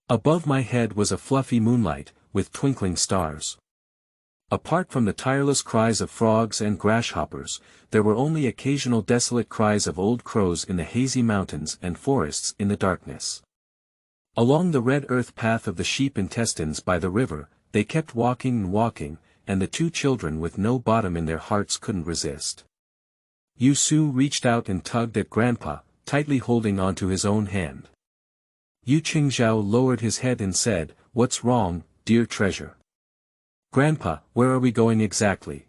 Above my head was a fluffy moonlight, with twinkling stars. Apart from the tireless cries of frogs and grasshoppers, there were only occasional desolate cries of old crows in the hazy mountains and forests in the darkness. Along the red earth path of the sheep intestines by the river, they kept walking and walking, and the 2 children with no bottom in their hearts couldn't resist. Yusu reached out and tugged at Grandpa, tightly holding onto his own hand. Yu Qingzhao lowered his head and said, "What's wrong, dear treasure? Grandpa, where are we going exactly?"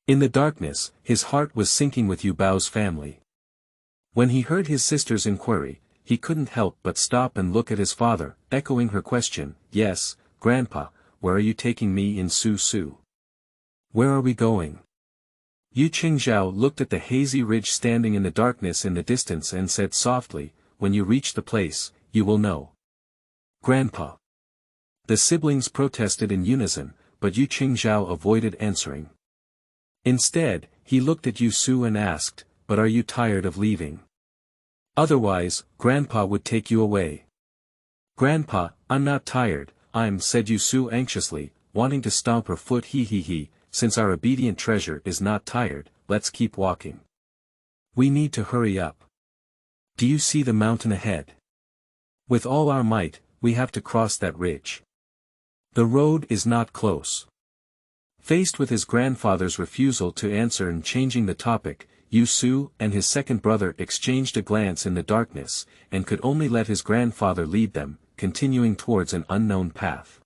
In the darkness, his heart was sinking with Youbao's family. When he heard his sister's inquiry, he couldn't help but stop and look at his father, echoing her question. "Yes, Grandpa, where are you taking me in Su? Where are we going?" Yu Qingzhao looked at the hazy ridge standing in the darkness in the distance and said softly, "When you reach the place, you will know." "Grandpa." The siblings protested in unison, but Yu Qingzhao avoided answering. Instead, he looked at Yusu and asked, "But are you tired of leaving? Otherwise, Grandpa would take you away." "Grandpa, I'm not tired, said Yusu anxiously, wanting to stomp her foot. He, since our obedient treasure is not tired, let's keep walking. We need to hurry up. Do you see the mountain ahead? With all our might, we have to cross that ridge. The road is not close." Faced with his grandfather's refusal to answer and changing the topic, Yusu and his second brother exchanged a glance in the darkness, and could only let his grandfather lead them, continuing towards an unknown path.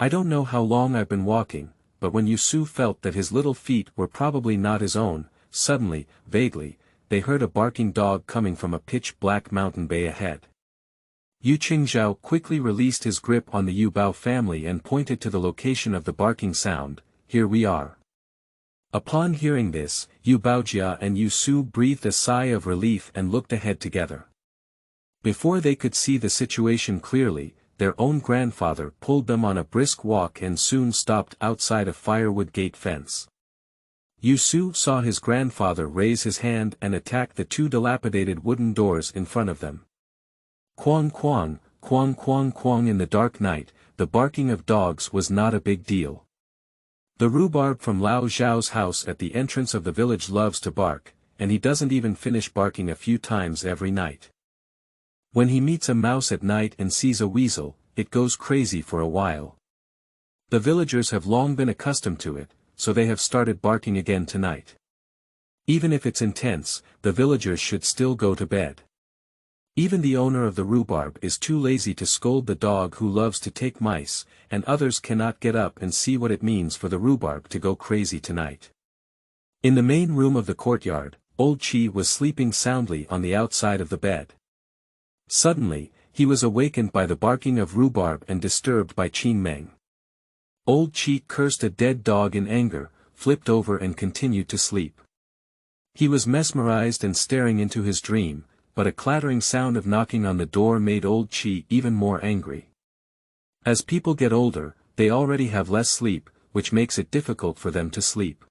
I don't know how long I've been walking, but when Yusu felt that his little feet were probably not his own, suddenly, vaguely, they heard a barking dog coming from a pitch-black mountain bay ahead. Yu Qingzhao quickly released his grip on the Youbao family and pointed to the location of the barking sound. "Here we are." Upon hearing this, Yubao and Yusu breathed a sigh of relief and looked ahead together. Before they could see the situation clearly, their own grandfather pulled them on a brisk walk and soon stopped outside a firewood gate fence. Yusu saw his grandfather raise his hand and attack the two dilapidated wooden doors in front of them. Quang quang, quang quang quang. In the dark night, the barking of dogs was not a big deal. The rhubarb from Lao Zhao's house at the entrance of the village loves to bark, and he doesn't even finish barking a few times every night. When he meets a mouse at night and sees a weasel, it goes crazy for a while. The villagers have long been accustomed to it, so they have started barking again tonight. Even if it's intense, the villagers should still go to bed. Even the owner of the rhubarb is too lazy to scold the dog who loves to take mice, and others cannot get up and see what it means for the rhubarb to go crazy tonight. In the main room of the courtyard, Old Chi was sleeping soundly on the outside of the bed. Suddenly, he was awakened by the barking of rhubarb and disturbed by Qin Meng. Old Chi cursed a dead dog in anger, flipped over and continued to sleep. He was mesmerized and staring into his dream, but a clattering sound of knocking on the door made Old Chi even more angry. As people get older, they already have less sleep, which makes it difficult for them to sleep.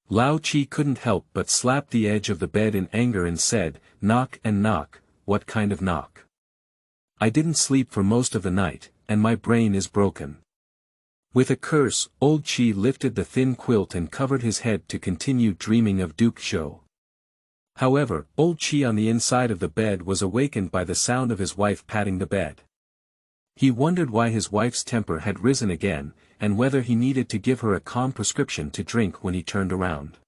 Lao Chi couldn't help but slap the edge of the bed in anger and said, "Knock and knock, what kind of knock? I didn't sleep for most of the night, and my brain is broken." With a curse, Old Chi lifted the thin quilt and covered his head to continue dreaming of Duke Zhou. However, Old Chi on the inside of the bed was awakened by the sound of his wife patting the bed. He wondered why his wife's temper had risen again, and whether he needed to give her a calm prescription to drink when he turned around.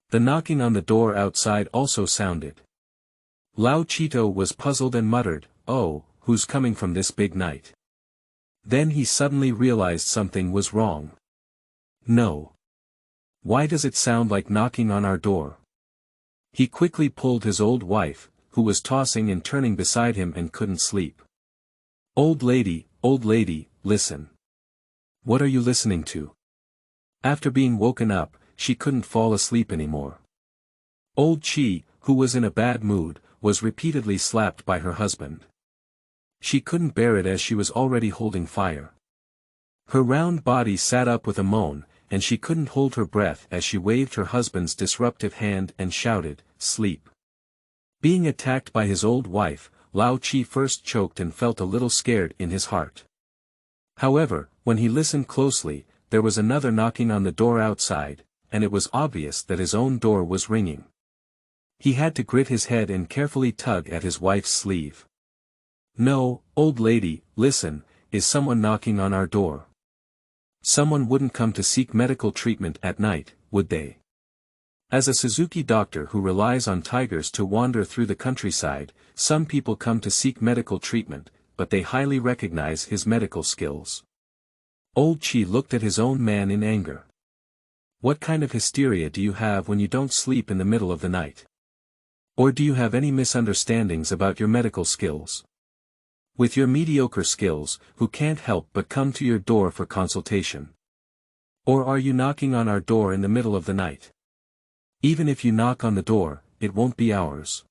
The knocking on the door outside also sounded. Lao Chito was puzzled and muttered, "Oh, who's coming from this big night?" Then he suddenly realized something was wrong. "No. Why does it sound like knocking on our door?" He quickly pulled his old wife, who was tossing and turning beside him and couldn't sleep. Old lady, listen. What are you listening to?" After being woken up, she couldn't fall asleep anymore. Old Chi, who was in a bad mood, was repeatedly slapped by her husband. She couldn't bear it as she was already holding fire. Her round body sat up with a moan, and she couldn't hold her breath as she waved her husband's disruptive hand and shouted, "Sleep." Being attacked by his old wife, Lao Chi first choked and felt a little scared in his heart. However, when he listened closely, there was another knocking on the door outside, and it was obvious that his own door was ringing. He had to grit his head and carefully tug at his wife's sleeve. "No, old lady, listen, is someone knocking on our door? Someone wouldn't come to seek medical treatment at night, would they?" As a Suzuki doctor who relies on tigers to wander through the countryside, some people come to seek medical treatment, but they highly recognize his medical skills. Old Chi looked at his own man in anger. "What kind of hysteria do you have when you don't sleep in the middle of the night? Or do you have any misunderstandings about your medical skills? With your mediocre skills, who can't help but come to your door for consultation? Or are you knocking on our door in the middle of the night? Even if you knock on the door, it won't be ours.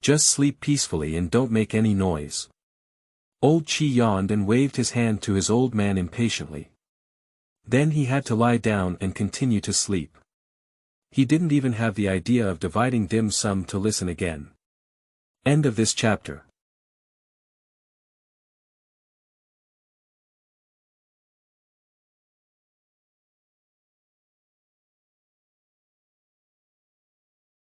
Just sleep peacefully and don't make any noise." Old Chi yawned and waved his hand to his old man impatiently. Then he had to lie down and continue to sleep. He didn't even have the idea of dividing dim sum to listen again. End of this chapter.